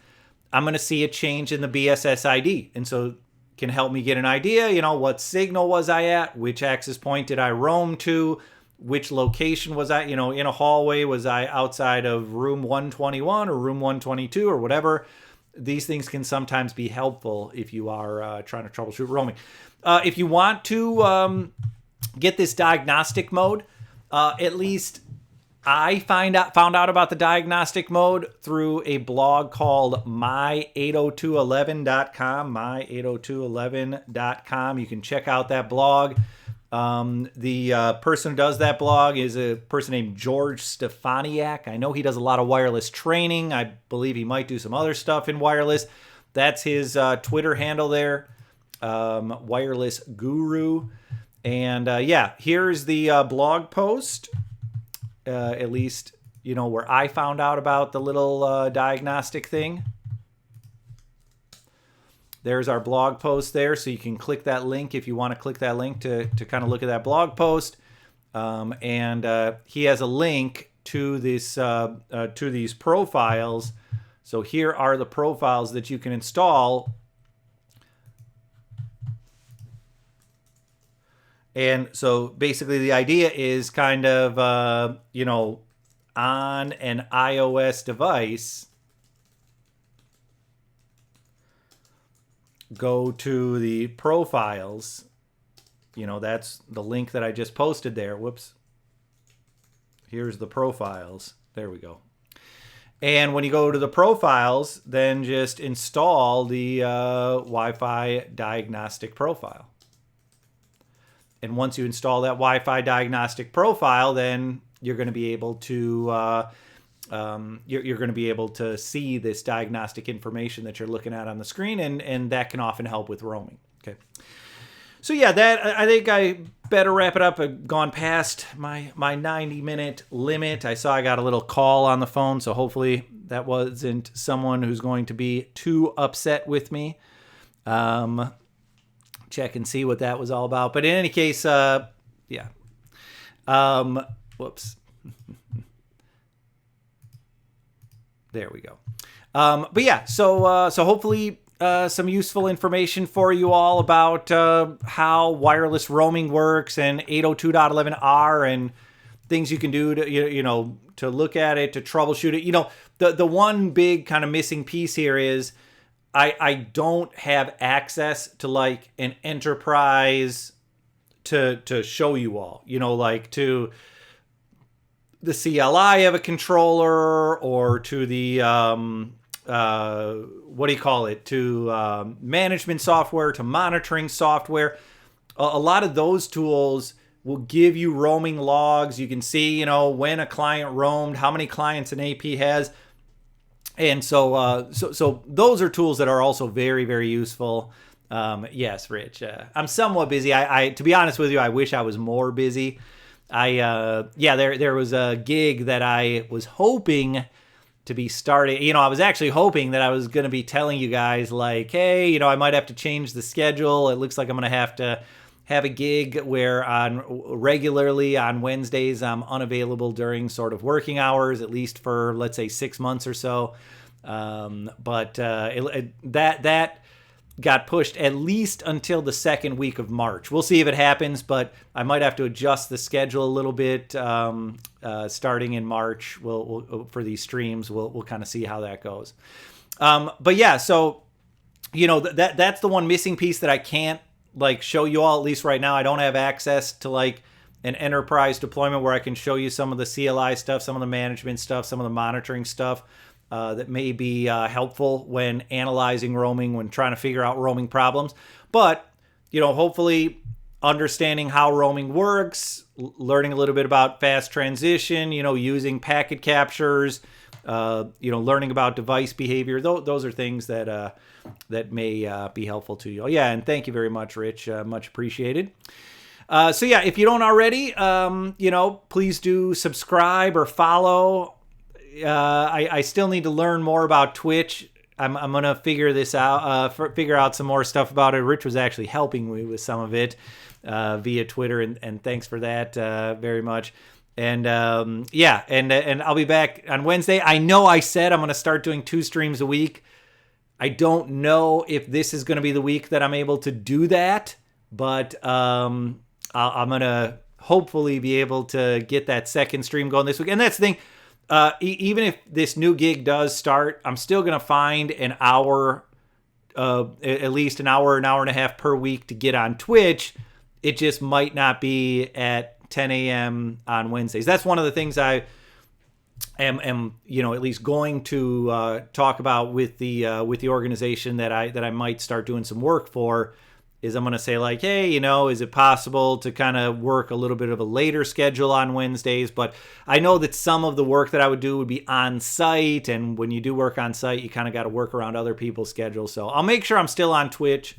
I'm going to see a change in the BSSID. And so it can help me get an idea, what signal was I at? Which access point did I roam to? Which location was I, in a hallway? Was I outside of room 121 or room 122 or whatever? These things can sometimes be helpful if you are trying to troubleshoot roaming. If you want to get this diagnostic mode, at least I found out about the diagnostic mode through a blog called my80211.com, my80211.com. You can check out that blog. The person who does that blog is a person named George Stefaniak. I know he does a lot of wireless training. I believe he might do some other stuff in wireless. That's his Twitter handle there, Wireless Guru. And here's the blog post. At least, where I found out about the little diagnostic thing. There's our blog post there, so you can click that link if you want to click that link to kind of look at that blog post. And he has a link to this to these profiles. So here are the profiles that you can install. And so basically the idea is kind of, on an iOS device, go to the profiles. That's the link that I just posted there. Whoops. Here's the profiles. There we go. And when you go to the profiles, then just install the Wi-Fi diagnostic profile. And once you install that Wi-Fi diagnostic profile, then you're going to be able to you're going to be able to see this diagnostic information that you're looking at on the screen, and that can often help with roaming. Okay. So yeah, that I think I better wrap it up. I've gone past my 90-minute limit. I saw I got a little call on the phone, so hopefully that wasn't someone who's going to be too upset with me. Check and see what that was all about. But in any case, yeah. Whoops. There we go. But yeah, so hopefully some useful information for you all about how wireless roaming works and 802.11r and things you can do to to look at it, to troubleshoot it. The one big kind of missing piece here is I don't have access to like an enterprise to show you all. Like to the CLI of a controller, or to the to management software, to monitoring software. A lot of those tools will give you roaming logs. You can see, when a client roamed, how many clients an AP has. And so those are tools that are also very, very useful. Yes, Rich, I'm somewhat busy. I to be honest with you, I wish I was more busy. There was a gig that I was hoping to be starting. I was actually hoping that I was going to be telling you guys like, hey, I might have to change the schedule. It looks like I'm going to have a gig where regularly on Wednesdays I'm unavailable during sort of working hours, at least for, let's say, 6 months or so. But that got pushed at least until the second week of March. We'll see if it happens, but I might have to adjust the schedule a little bit starting in March. We'll for these streams. We'll kind of see how that goes. But yeah, so that's the one missing piece that I can't like show you all, at least right now. I don't have access to like an enterprise deployment where I can show you some of the CLI stuff, some of the management stuff, some of the monitoring stuff that may be helpful when analyzing roaming, when trying to figure out roaming problems. But, hopefully understanding how roaming works, learning a little bit about fast transition, using packet captures, learning about device behavior. Those are things that may be helpful to you. Yeah, and thank you very much, Rich. Much appreciated. So yeah, if you don't already, please do subscribe or follow. I still need to learn more about Twitch. I'm gonna figure this out. Figure out some more stuff about it. Rich was actually helping me with some of it via Twitter, and thanks for that very much. And and I'll be back on Wednesday. I know I said I'm gonna start doing 2 streams a week. I don't know if this is gonna be the week that I'm able to do that, but I'm gonna hopefully be able to get that second stream going this week. And that's the thing. Even if this new gig does start, I'm still going to find an hour, at least an hour and a half per week to get on Twitch. It just might not be at 10 a.m. on Wednesdays. That's one of the things I am at least going to talk about with the organization that I might start doing some work for. Is I'm going to say like, hey, is it possible to kind of work a little bit of a later schedule on Wednesdays? But I know that some of the work that I would do would be on site. And when you do work on site, you kind of got to work around other people's schedules. So I'll make sure I'm still on Twitch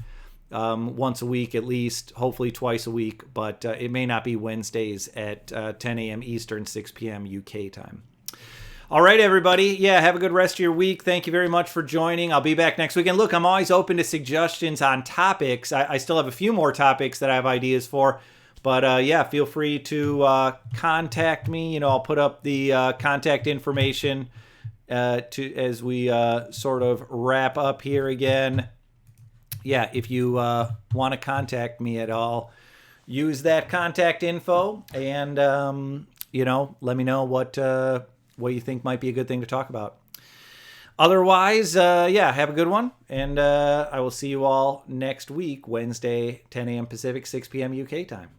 once a week, at least, hopefully twice a week. But it may not be Wednesdays at 10 a.m. Eastern, 6 p.m. UK time. All right, everybody. Yeah, have a good rest of your week. Thank you very much for joining. I'll be back next week. And look, I'm always open to suggestions on topics. I still have a few more topics that I have ideas for. But yeah, feel free to contact me. I'll put up the contact information as we sort of wrap up here again. Yeah, if you want to contact me at all, use that contact info and, let me know what you think might be a good thing to talk about. Otherwise, have a good one. And I will see you all next week, Wednesday, 10 a.m. Pacific, 6 p.m. UK time.